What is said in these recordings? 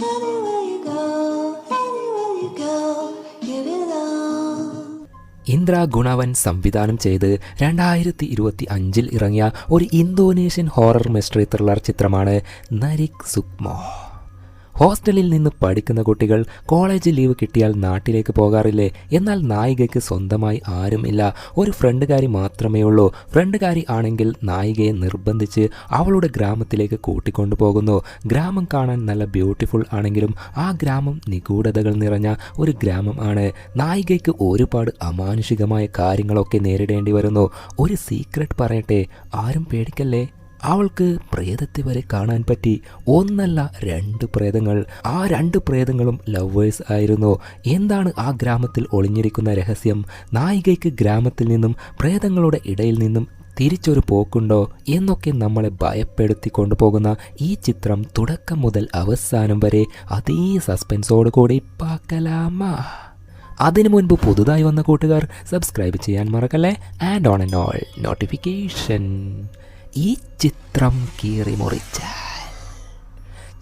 Anywhere you go, anywhere you go, give it all. ഇന്ദ്ര ഗുണവൻ സംവിധാനം ചെയ്ത് 2025 ഇറങ്ങിയ ഒരു ഇന്തോനേഷ്യൻ ഹൊറർ മിസ്റ്ററി ത്രില്ലർ ചിത്രമാണ് നരിക് സുക്മോ. ഹോസ്റ്റലിൽ നിന്ന് പഠിക്കുന്ന കുട്ടികൾ കോളേജ് ലീവ് കിട്ടിയാൽ നാട്ടിലേക്ക് പോകാറില്ലേ? എന്നാൽ നായികയ്ക്ക് സ്വന്തമായി ആരുമില്ല. ഒരു ഫ്രണ്ടുകാരി മാത്രമേ ഉള്ളൂ. ഫ്രണ്ടുകാരി ആണെങ്കിൽ നായികയെ നിർബന്ധിച്ച് അവളുടെ ഗ്രാമത്തിലേക്ക് കൂട്ടിക്കൊണ്ടു പോകുന്നു. ഗ്രാമം കാണാൻ നല്ല ബ്യൂട്ടിഫുൾ ആണെങ്കിലും ആ ഗ്രാമം നിഗൂഢതകൾ നിറഞ്ഞ ഒരു ഗ്രാമം ആണ്. നായികയ്ക്ക് ഒരുപാട് അമാനുഷികമായ കാര്യങ്ങളൊക്കെ നേരിടേണ്ടി വരുന്നു. ഒരു സീക്രട്ട് പറയട്ടെ, ആരും പേടിക്കല്ലേ. അവൾക്ക് പ്രേതത്തെ വരെ കാണാൻ പറ്റി. ഒന്നല്ല, 2 പ്രേതങ്ങൾ. ആ 2 പ്രേതങ്ങളും ലവേഴ്സ് ആയിരുന്നു. എന്താണ് ആ ഗ്രാമത്തിൽ ഒളിഞ്ഞിരിക്കുന്ന രഹസ്യം? നായികയ്ക്ക് ഗ്രാമത്തിൽ നിന്നും പ്രേതങ്ങളുടെ ഇടയിൽ നിന്നും തിരിച്ചൊരു പോക്കുണ്ടോ എന്നൊക്കെ നമ്മളെ ഭയപ്പെടുത്തി കൊണ്ടുപോകുന്ന ഈ ചിത്രം തുടക്കം മുതൽ അവസാനം വരെ അതേ സസ്പെൻസോട് കൂടി പാക്കലാമാ. അതിനു മുൻപ് പുതുതായി വന്ന കൂട്ടുകാർ സബ്സ്ക്രൈബ് ചെയ്യാൻ മറക്കല്ലേ. And on and all notification. ഈ ചിത്രം കീറി മുറിച്ച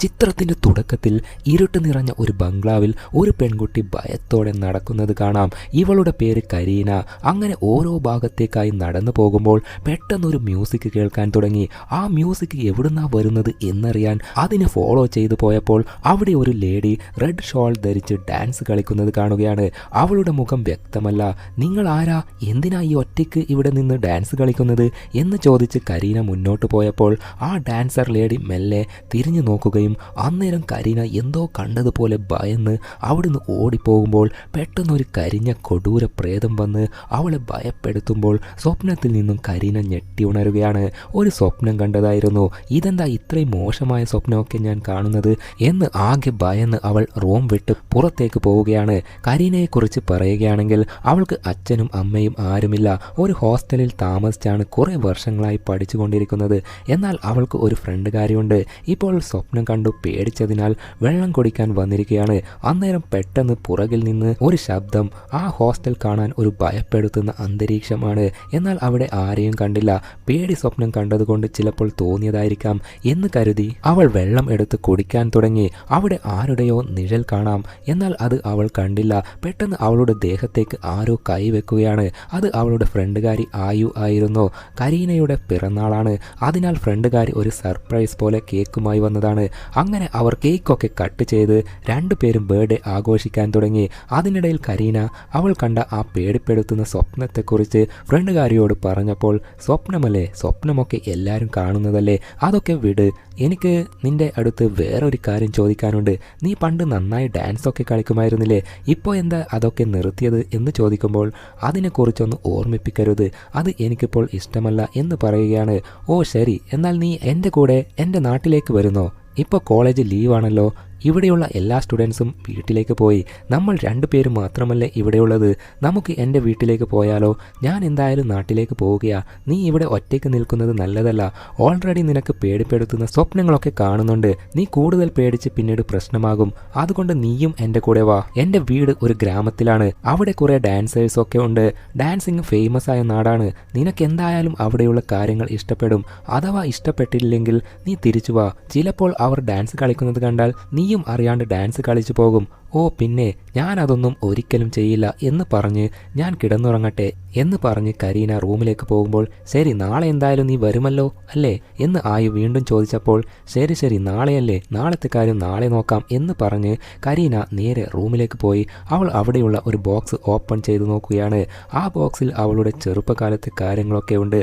ചിത്രത്തിൻ്റെ തുടക്കത്തിൽ ഇരുട്ട് നിറഞ്ഞ ഒരു ബംഗ്ലാവിൽ ഒരു പെൺകുട്ടി ഭയത്തോടെ നടക്കുന്നത് കാണാം. ഇവളുടെ പേര് കരീന. അങ്ങനെ ഓരോ ഭാഗത്തേക്കായി നടന്നു പോകുമ്പോൾ പെട്ടെന്നൊരു മ്യൂസിക് കേൾക്കാൻ തുടങ്ങി. ആ മ്യൂസിക് എവിടുന്നാ വരുന്നത് എന്നറിയാൻ അതിനെ ഫോളോ ചെയ്തു പോയപ്പോൾ അവിടെ ഒരു ലേഡി റെഡ് ഷോൾ ധരിച്ച് ഡാൻസ് കളിക്കുന്നത് കാണുകയാണ്. അവളുടെ മുഖം വ്യക്തമല്ല. നിങ്ങൾ ആരാ, എന്തിനാ ഈ ഒറ്റയ്ക്ക് ഇവിടെ നിന്ന് ഡാൻസ് കളിക്കുന്നത് എന്ന് ചോദിച്ച് കരീന മുന്നോട്ട് പോയപ്പോൾ ആ ഡാൻസർ ലേഡി മെല്ലെ തിരിഞ്ഞു നോക്കുകയും അന്നേരം കരീന എന്തോ കണ്ടതുപോലെ ഭയന്ന് അവിടുന്ന് ഓടിപ്പോകുമ്പോൾ പെട്ടെന്നൊരു കരിഞ്ഞ കൊടൂര പ്രേതം വന്ന് അവളെ ഭയപ്പെടുത്തുമ്പോൾ സ്വപ്നത്തിൽ നിന്നും കരീന ഞെട്ടി ഉണരുകയാണ്. ഒരു സ്വപ്നം കണ്ടതായിരുന്നു. ഇതെന്താ ഇത്രയും മോശമായ സ്വപ്നമൊക്കെ ഞാൻ കാണുന്നത് എന്ന് ആകെ ഭയന്ന് അവൾ റൂം വിട്ട് പുറത്തേക്ക് പോവുകയാണ്. കരീനയെക്കുറിച്ച് പറയുകയാണെങ്കിൽ അവൾക്ക് അച്ഛനും അമ്മയും ആരുമില്ല. ഒരു ഹോസ്റ്റലിൽ താമസിച്ചാണ് കുറേ വർഷങ്ങളായി പഠിച്ചുകൊണ്ടിരിക്കുന്നത്. എന്നാൽ അവൾക്ക് ഒരു ഫ്രണ്ടുകാരിയുണ്ട്. ഇപ്പോൾ സ്വപ്നം കണ്ടു പേടിച്ചതിനാൽ വെള്ളം കുടിക്കാൻ വന്നിരിക്കുകയാണ്. അന്നേരം പെട്ടെന്ന് പുറകിൽ നിന്ന് ഒരു ശബ്ദം. ആ ഹോസ്റ്റൽ കാണാൻ ഒരു ഭയപ്പെടുത്തുന്ന അന്തരീക്ഷമാണ്. എന്നാൽ അവിടെ ആരെയും കണ്ടില്ല. പേടി സ്വപ്നം കണ്ടതുകൊണ്ട് ചിലപ്പോൾ തോന്നിയതായിരിക്കാം എന്ന് കരുതി അവൾ വെള്ളം എടുത്ത് കുടിക്കാൻ തുടങ്ങി. അവിടെ ആരുടെയോ നിഴൽ കാണാം. എന്നാൽ അത് അവൾ കണ്ടില്ല. പെട്ടെന്ന് അവളുടെ ദേഹത്തേക്ക് ആരോ കൈവെക്കുകയാണ്. അത് അവളുടെ ഫ്രണ്ടുകാരി ആയു ആയിരുന്നു. കരീനയുടെ പിറന്നാളാണ്. അതിനാൽ ഫ്രണ്ടുകാരി ഒരു സർപ്രൈസ് പോലെ കേക്കുമായി വന്നതാണ്. അങ്ങനെ അവർ കേക്കൊക്കെ കട്ട് ചെയ്ത് 2 പേരും ബർത്ത്ഡേ ആഘോഷിക്കാൻ തുടങ്ങി. അതിനിടയിൽ കരീന അവൾ കണ്ട ആ പേടിപ്പെടുത്തുന്ന സ്വപ്നത്തെക്കുറിച്ച് ഫ്രണ്ടുകാരിയോട് പറഞ്ഞപ്പോൾ, സ്വപ്നമല്ലേ, സ്വപ്നമൊക്കെ എല്ലാവരും കാണുന്നതല്ലേ, അതൊക്കെ വിട്. എനിക്ക് നിന്റെ അടുത്ത് വേറൊരു കാര്യം ചോദിക്കാനുണ്ട്. നീ പണ്ട് നന്നായി ഡാൻസൊക്കെ കളിക്കുമായിരുന്നില്ലേ? ഇപ്പോൾ എന്താ അതൊക്കെ നിർത്തിയത് എന്ന് ചോദിക്കുമ്പോൾ, അതിനെക്കുറിച്ചൊന്ന് ഓർമ്മിപ്പിക്കരുത്, അത് എനിക്കിപ്പോൾ ഇഷ്ടമല്ല എന്ന് പറയുകയാണ്. ഓ ശരി, എന്നാൽ നീ എൻ്റെ കൂടെ എൻ്റെ നാട്ടിലേക്ക് വരുന്നോ? ഇപ്പോൾ കോളേജ് ലീവാണല്ലോ. ഇവിടെയുള്ള എല്ലാ സ്റ്റുഡൻസും വീട്ടിലേക്ക് പോയി. നമ്മൾ 2 പേരും മാത്രമല്ലേ ഇവിടെയുള്ളത്. നമുക്ക് എൻ്റെ വീട്ടിലേക്ക് പോയാലോ? ഞാൻ എന്തായാലും നാട്ടിലേക്ക് പോവുകയാ. നീ ഇവിടെ ഒറ്റയ്ക്ക് നിൽക്കുന്നത് നല്ലതല്ല. ഓൾറെഡി നിനക്ക് പേടിപ്പെടുത്തുന്ന സ്വപ്നങ്ങളൊക്കെ കാണുന്നുണ്ട്. നീ കൂടുതൽ പേടിച്ച് പിന്നീട് പ്രശ്നമാകും. അതുകൊണ്ട് നീയും എൻ്റെ കൂടെ വാ. എൻ്റെ വീട് ഒരു ഗ്രാമത്തിലാണ്. അവിടെ കുറേ ഡാൻസേഴ്സൊക്കെ ഉണ്ട്. ഡാൻസിങ് ഫേമസ് ആയ നാടാണ്. നിനക്ക് എന്തായാലും അവിടെയുള്ള കാര്യങ്ങൾ ഇഷ്ടപ്പെടും. അഥവാ ഇഷ്ടപ്പെട്ടില്ലെങ്കിൽ നീ തിരിച്ചു വാ. ചിലപ്പോൾ അവർ ഡാൻസ് കളിക്കുന്നത് കണ്ടാൽ നീ അറിയാണ്ട് ഡാൻസ് കളിച്ചു പോകും. ഓ പിന്നെ ഞാൻ അതൊന്നും ഒരിക്കലും ചെയ്യില്ല എന്ന് പറഞ്ഞ് ഞാൻ കിടന്നുറങ്ങട്ടെ എന്ന് പറഞ്ഞ് കരീന റൂമിലേക്ക് പോകുമ്പോൾ, ശരി നാളെ എന്തായാലും നീ വരുമല്ലോ അല്ലേ എന്ന് ആയു വീണ്ടും ചോദിച്ചപ്പോൾ, ശരി ശരി നാളെയല്ലേ, നാളത്തെ കാര്യം നാളെ നോക്കാം എന്ന് പറഞ്ഞ് കരീന നേരെ റൂമിലേക്ക് പോയി. അവൾ അവിടെയുള്ള ഒരു ബോക്സ് ഓപ്പൺ ചെയ്ത് നോക്കുകയാണ്. ആ ബോക്സിൽ അവളുടെ ചെറുപ്പകാലത്തെ കാര്യങ്ങളൊക്കെ ഉണ്ട്.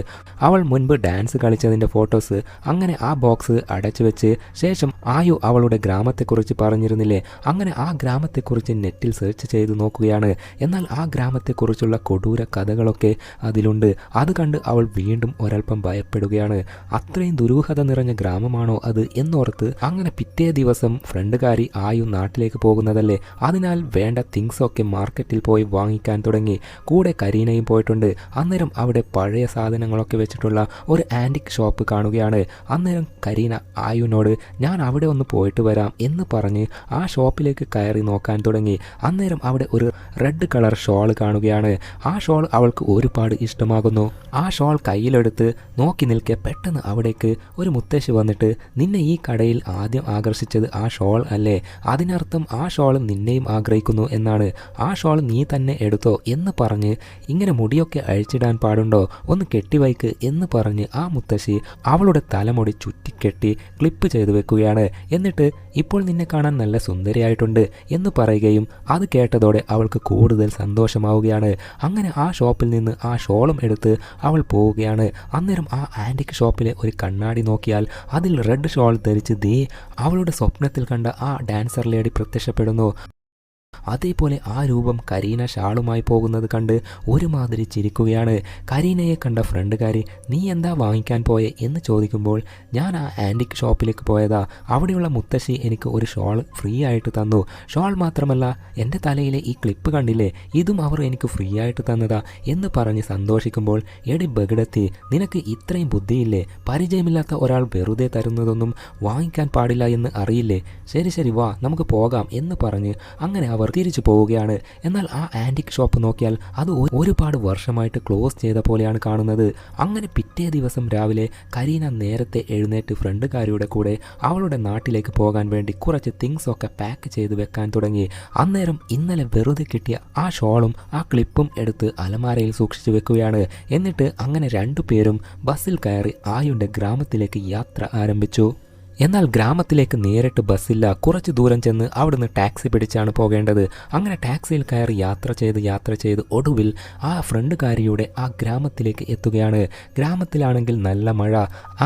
അവൾ മുൻപ് ഡാൻസ് കളിച്ചതിൻ്റെ ഫോട്ടോസ്. അങ്ങനെ ആ ബോക്സ് അടച്ചു വെച്ച് ശേഷം ആയു അവളുടെ ഗ്രാമത്തെക്കുറിച്ച് പറഞ്ഞിരുന്നില്ലേ, അങ്ങനെ ആ ഗ്രാമത്തെക്കുറിച്ച് നെറ്റിൽ സെർച്ച് ചെയ്ത് നോക്കുകയാണ്. എന്നാൽ ആ ഗ്രാമത്തെക്കുറിച്ചുള്ള കൊടൂര കഥകളൊക്കെ അതിലുണ്ട്. അത് കണ്ട് അവൾ വീണ്ടും ഒരൽപ്പം ഭയപ്പെടുകയാണ്. അത്രയും ദുരൂഹത നിറഞ്ഞ ഗ്രാമമാണോ അത് എന്നോർത്ത് അങ്ങനെ പിറ്റേ ദിവസം ഫ്രണ്ടുകാരി ആയു നാട്ടിലേക്ക് പോകുന്നതല്ലേ, അതിനാൽ വേണ്ട തിങ്സൊക്കെ മാർക്കറ്റിൽ പോയി വാങ്ങിക്കാൻ തുടങ്ങി. കൂടെ കരീനയും പോയിട്ടുണ്ട്. അന്നേരം അവിടെ പഴയ സാധനങ്ങളൊക്കെ വെച്ചിട്ടുള്ള ഒരു ആൻറ്റിക് ഷോപ്പ് കാണുകയാണ്. അന്നേരം കരീന ആയുവിനോട് ഞാൻ അവിടെ ഒന്ന് പോയിട്ട് വരാം എന്ന് പറഞ്ഞ് ആ ഷോപ്പിലേക്ക് കയറി നോക്കാൻ തുടങ്ങി. അന്നേരം അവിടെ ഒരു റെഡ് കളർ ഷോൾ കാണുകയാണ്. ആ ഷോൾ അവൾക്ക് ഒരുപാട് ഇഷ്ടമാകുന്നു. ആ ഷോൾ കയ്യിലെടുത്ത് നോക്കി നിൽക്കെ പെട്ടെന്ന് അവിടേക്ക് ഒരു മുത്തശ്ശി വന്നിട്ട്, നിന്നെ ഈ കടയിൽ ആദ്യം ആകർഷിച്ചത് ആ ഷോൾ അല്ലേ? അതിനർത്ഥം ആ ഷോൾ നിന്നെയും ആഗ്രഹിക്കുന്നു എന്നാണ്. ആ ഷോൾ നീ തന്നെ എടുത്തോ എന്ന് പറഞ്ഞ്, ഇങ്ങനെ മുടിയൊക്കെ അഴിച്ചിടാൻ പാടുണ്ടോ, ഒന്ന് കെട്ടിവയ്ക്ക് എന്ന് പറഞ്ഞ് ആ മുത്തശ്ശി അവളുടെ തലമുടി ചുറ്റിക്കെട്ടി ക്ലിപ്പ് ചെയ്തു വെക്കുകയാണ്. എന്നിട്ട് ഇപ്പോൾ നിന്നെ കാണാൻ നല്ല സുന്ദരിയായിട്ടുണ്ട് എന്ന് പറയുകയും അത് കേട്ടതോടെ അവൾക്ക് കൂടുതൽ സന്തോഷമാവുകയാണ്. അങ്ങനെ ആ ഷോപ്പിൽ നിന്ന് ആ ഷോളും എടുത്ത് അവൾ പോവുകയാണ്. അന്നേരം ആ ആൻറ്റിക് ഷോപ്പിലെ ഒരു കണ്ണാടി നോക്കിയാൽ അതിൽ റെഡ് ഷോൾ ധരിച്ച് അവളുടെ സ്വപ്നത്തിൽ കണ്ട ആ ഡാൻസർ ലേഡി പ്രത്യക്ഷപ്പെടുന്നു. അതേപോലെ ആ രൂപം കരീന ഷാളുമായി പോകുന്നത് കണ്ട് ഒരുമാതിരി ചിരിക്കുകയാണ്. കരീനയെ കണ്ട ഫ്രണ്ടുകാരി, നീ എന്താ വാങ്ങിക്കാൻ പോയെ എന്ന് ചോദിക്കുമ്പോൾ, ഞാൻ ആ ആൻറ്റിക് ഷോപ്പിലേക്ക് പോയതാ, അവിടെയുള്ള മുത്തശ്ശി എനിക്ക് ഒരു ഷോൾ ഫ്രീ ആയിട്ട് തന്നു. ഷോൾ മാത്രമല്ല, എൻ്റെ തലയിലെ ഈ ക്ലിപ്പ് കണ്ടില്ലേ, ഇതും അവർ എനിക്ക് ഫ്രീ ആയിട്ട് തന്നതാ എന്ന് പറഞ്ഞ് സന്തോഷിക്കുമ്പോൾ, എടി ബഗടത്തി, നിനക്ക് ഇത്രയും ബുദ്ധിയില്ലേ? പരിചയമില്ലാത്ത ഒരാൾ വെറുതെ തരുന്നതൊന്നും വാങ്ങിക്കാൻ പാടില്ല എന്ന് അറിയില്ലേ? ശരി ശരി വാ നമുക്ക് പോകാം എന്ന് പറഞ്ഞ് അങ്ങനെ അവർ തിരിച്ചു പോവുകയാണ്. എന്നാൽ ആ ആൻറ്റിക് ഷോപ്പ് നോക്കിയാൽ അത് ഒരുപാട് വർഷമായിട്ട് ക്ലോസ് ചെയ്ത പോലെയാണ് കാണുന്നത്. അങ്ങനെ പിറ്റേ ദിവസം രാവിലെ കരീന നേരത്തെ എഴുന്നേറ്റ് ഫ്രണ്ടുകാരിയുടെ കൂടെ അവളുടെ നാട്ടിലേക്ക് പോകാൻ വേണ്ടി കുറച്ച് തിങ്സ് ഒക്കെ പാക്ക് ചെയ്ത് വെക്കാൻ തുടങ്ങി. അന്നേരം ഇന്നലെ വെറുതെ കിട്ടിയ ആ ഷോളും ആ ക്ലിപ്പും എടുത്ത് അലമാരയിൽ സൂക്ഷിച്ചു വെക്കുകയാണ്. എന്നിട്ട് അങ്ങനെ രണ്ടുപേരും ബസ്സിൽ കയറി ആയുന്റെ ഗ്രാമത്തിലേക്ക് യാത്ര ആരംഭിച്ചു. എന്നാൽ ഗ്രാമത്തിലേക്ക് നേരിട്ട് ബസ്സില്ല. കുറച്ച് ദൂരം ചെന്ന് അവിടുന്ന് ടാക്സി പിടിച്ചാണ് പോകേണ്ടത്. അങ്ങനെ ടാക്സിയിൽ കയറി യാത്ര ചെയ്ത് ഒടുവിൽ ആ ഫ്രണ്ടുകാരിയുടെ ആ ഗ്രാമത്തിലേക്ക് എത്തുകയാണ്. ഗ്രാമത്തിലാണെങ്കിൽ നല്ല മഴ.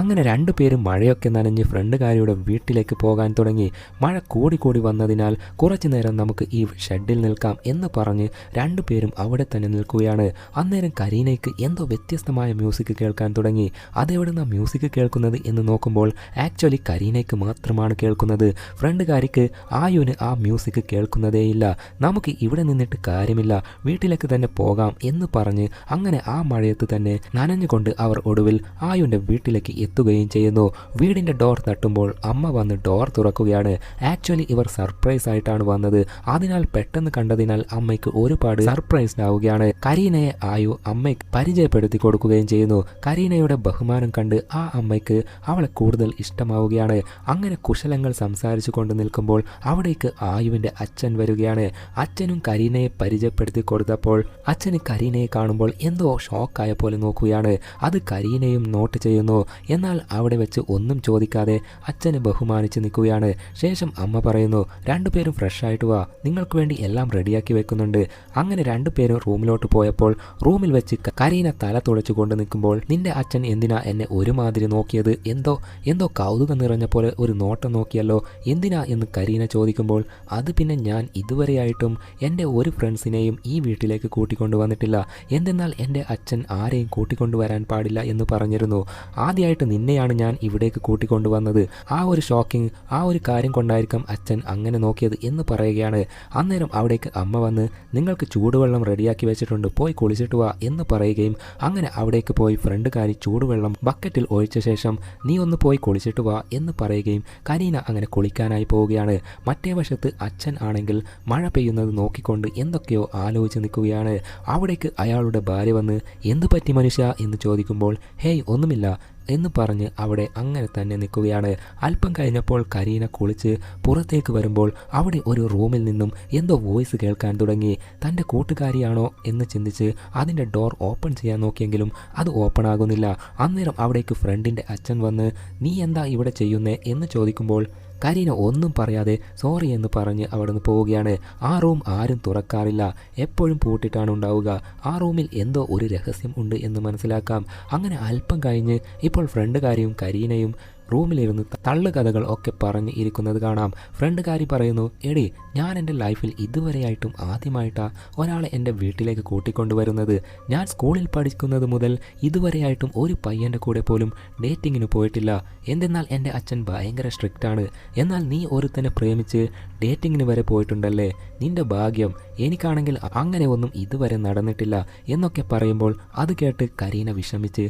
അങ്ങനെ രണ്ടുപേരും മഴയൊക്കെ നനഞ്ഞ് ഫ്രണ്ടുകാരിയുടെ വീട്ടിലേക്ക് പോകാൻ തുടങ്ങി. മഴ കൂടി വന്നതിനാൽ കുറച്ചു നേരം നമുക്ക് ഈ ഷെഡിൽ നിൽക്കാം എന്ന് പറഞ്ഞ് രണ്ടുപേരും അവിടെ തന്നെ നിൽക്കുകയാണ്. അന്നേരം കരീനയ്ക്ക് എന്തോ വ്യത്യസ്തമായ മ്യൂസിക് കേൾക്കാൻ തുടങ്ങി. അതെവിടുന്ന മ്യൂസിക് കേൾക്കുന്നത് എന്ന് നോക്കുമ്പോൾ ആക്ച്വലി കരീനയ്ക്ക് മാത്രമാണ് കേൾക്കുന്നത്. ഫ്രണ്ടുകാരിക്ക് ആയുന് ആ മ്യൂസിക് കേൾക്കുന്നതേയില്ല. നമുക്ക് ഇവിടെ നിന്നിട്ട് കാര്യമില്ല, വീട്ടിലേക്ക് തന്നെ പോകാം എന്ന് പറഞ്ഞ് അങ്ങനെ ആ മഴയത്ത് തന്നെ നനഞ്ഞുകൊണ്ട് അവർ ഒടുവിൽ ആയുന്റെ വീട്ടിലേക്ക് എത്തുകയും ചെയ്യുന്നു. വീടിന്റെ ഡോർ തട്ടുമ്പോൾ അമ്മ വന്ന് ഡോർ തുറക്കുകയാണ്. ആക്ച്വലി ഇവർ സർപ്രൈസ് ആയിട്ടാണ് വന്നത്. അതിനാൽ പെട്ടെന്ന് കണ്ടതിനാൽ അമ്മയ്ക്ക് ഒരുപാട് സർപ്രൈസ്ഡ് ആവുകയാണ്. കരീനയെ ആയു അമ്മയ്ക്ക് പരിചയപ്പെടുത്തി കൊടുക്കുകയും ചെയ്യുന്നു. കരീനയുടെ ബഹുമാനം കണ്ട് ആ അമ്മയ്ക്ക് അവളെ കൂടുതൽ ഇഷ്ടമാവുകയാണ്. അങ്ങനെ കുശലങ്ങൾ സംസാരിച്ചു കൊണ്ട് നിൽക്കുമ്പോൾ അവിടേക്ക് ആയുവിന്റെ അച്ഛൻ വരികയാണ്. അച്ഛനും കരീനയെ പരിചയപ്പെടുത്തി കൊടുത്തപ്പോൾ അച്ഛന് കരീനയെ കാണുമ്പോൾ എന്തോ ഷോക്കായ പോലെ നോക്കുകയാണ്. അത് കരീനയും നോട്ട് ചെയ്യുന്നു. എന്നാൽ അവിടെ വെച്ച് ഒന്നും ചോദിക്കാതെ അച്ഛനെ ബഹുമാനിച്ച് നിൽക്കുകയാണ്. ശേഷം അമ്മ പറയുന്നു, രണ്ടുപേരും ഫ്രഷ് ആയിട്ട് വാ, നിങ്ങൾക്ക് വേണ്ടി എല്ലാം റെഡിയാക്കി വെക്കുന്നുണ്ട്. അങ്ങനെ രണ്ടുപേരും റൂമിലോട്ട് പോയപ്പോൾ റൂമിൽ വെച്ച് കരീന തല തുടച്ചു കൊണ്ട് നിൽക്കുമ്പോൾ, നിന്റെ അച്ഛൻ എന്തിനാ എന്നെ ഒരുമാതിരി നോക്കിയത്? എന്തോ കൗതുകം നിറഞ്ഞ പോലെ ഒരു നോട്ടം നോക്കിയല്ലോ, എന്തിനാ എന്ന് കരീന ചോദിക്കുമ്പോൾ, അത് പിന്നെ ഞാൻ ഇതുവരെയായിട്ടും എൻ്റെ ഒരു ഫ്രണ്ട്സിനെയും ഈ വീട്ടിലേക്ക് കൂട്ടിക്കൊണ്ടു വന്നിട്ടില്ല. എന്തെന്നാൽ എൻ്റെ അച്ഛൻ ആരെയും കൂട്ടിക്കൊണ്ടുവരാൻ പാടില്ല എന്ന് പറഞ്ഞിരുന്നു. ആദ്യമായിട്ട് നിന്നെയാണ് ഞാൻ ഇവിടേക്ക് കൂട്ടിക്കൊണ്ടുവന്നത്. ആ ഒരു ഷോക്കിംഗ്, ആ ഒരു കാര്യം കൊണ്ടായിരിക്കും അച്ഛൻ അങ്ങനെ നോക്കിയത് എന്ന് പറയുകയാണ്. അന്നേരം അവിടേക്ക് അമ്മ വന്ന്, നിങ്ങൾക്ക് ചൂടുവെള്ളം റെഡിയാക്കി വെച്ചിട്ടുണ്ട്, പോയി കുളിച്ചിട്ട് വാ എന്ന് പറയുകയും അങ്ങനെ അവിടേക്ക് പോയി ഫ്രണ്ടുകാരി ചൂടുവെള്ളം ബക്കറ്റിൽ ഒഴിച്ച ശേഷം, നീ ഒന്ന് പോയി കുളിച്ചിട്ട് വാ എന്ന് പറയുകയും കരീന അങ്ങനെ കുളിക്കാനായി പോവുകയാണ്. മറ്റേ വശത്ത് അച്ഛൻ ആണെങ്കിൽ മഴ പെയ്യുന്നത് നോക്കിക്കൊണ്ട് എന്തൊക്കെയോ ആലോചിച്ച് നിൽക്കുകയാണ്. അവിടേക്ക് അയാളുടെ ഭാര്യ വന്ന്, എന്തു പറ്റി മനുഷ്യ എന്ന് ചോദിക്കുമ്പോൾ, ഹേയ് ഒന്നുമില്ല എന്ന് പറഞ്ഞ് അവിടെ അങ്ങനെ തന്നെ നിൽക്കുകയാണ്. അല്പം കഴിഞ്ഞപ്പോൾ കരീന കുളിച്ച് പുറത്തേക്ക് വരുമ്പോൾ അവിടെ ഒരു റൂമിൽ നിന്നും എന്തോ വോയിസ് കേൾക്കാൻ തുടങ്ങി. തൻ്റെ കൂട്ടുകാരിയാണോ എന്ന് ചിന്തിച്ച് അതിൻ്റെ ഡോർ ഓപ്പൺ ചെയ്യാൻ നോക്കിയെങ്കിലും അത് ഓപ്പൺ ആകുന്നില്ല. അന്നേരം അവിടേക്ക് ഫ്രണ്ടിൻ്റെ അച്ഛൻ വന്ന്, നീ എന്താ ഇവിടെ ചെയ്യുന്നേ എന്ന് ചോദിക്കുമ്പോൾ കരീന ഒന്നും പറയാതെ സോറി എന്ന് പറഞ്ഞ് അവിടുന്ന് പോവുകയാണ്. ആ റൂം ആരും തുറക്കാറില്ല, എപ്പോഴും പൂട്ടിയിട്ടാണ് ഉണ്ടാവുക. ആ റൂമിൽ എന്തോ ഒരു രഹസ്യം ഉണ്ട് എന്ന് മനസ്സിലാക്കാം. അങ്ങനെ അല്പം കഴിഞ്ഞ് ഇപ്പോൾ ഫ്രണ്ടുകാരിയും കരീനയും റൂമിലിരുന്ന് തള്ളുകഥകൾ ഒക്കെ പറഞ്ഞ് ഇരിക്കുന്നത് കാണാം. ഫ്രണ്ടുകാരി പറയുന്നു, എടി ഞാൻ എൻ്റെ ലൈഫിൽ ഇതുവരെയായിട്ടും ആദ്യമായിട്ടാണ് ഒരാളെ എൻ്റെ വീട്ടിലേക്ക് കൂട്ടിക്കൊണ്ടുവരുന്നത്. ഞാൻ സ്കൂളിൽ പഠിക്കുന്നത് മുതൽ ഇതുവരെയായിട്ടും ഒരു പയ്യൻ്റെ കൂടെ പോലും ഡേറ്റിങ്ങിന് പോയിട്ടില്ല. എന്തെന്നാൽ എൻ്റെ അച്ഛൻ ഭയങ്കര സ്ട്രിക്റ്റ് ആണ്. എന്നാൽ നീ ഒരുത്തനെ പ്രേമിച്ച് ഡേറ്റിങ്ങിന് വരെ പോയിട്ടുണ്ടല്ലേ, നിൻ്റെ ഭാഗ്യം. എനിക്കാണെങ്കിൽ അങ്ങനെ ഒന്നും ഇതുവരെ നടന്നിട്ടില്ല എന്നൊക്കെ പറയുമ്പോൾ അത് കേട്ട് കരീന വിഷമിച്ച്,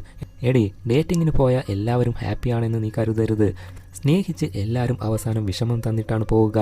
എടി ഡേറ്റിങ്ങിന് പോയ എല്ലാവരും ഹാപ്പിയാണെന്ന് നീ കരുതരുത്. സ്നേഹിച്ച് എല്ലാവരും അവസാനം വിഷമം തന്നിട്ടാണ് പോവുക.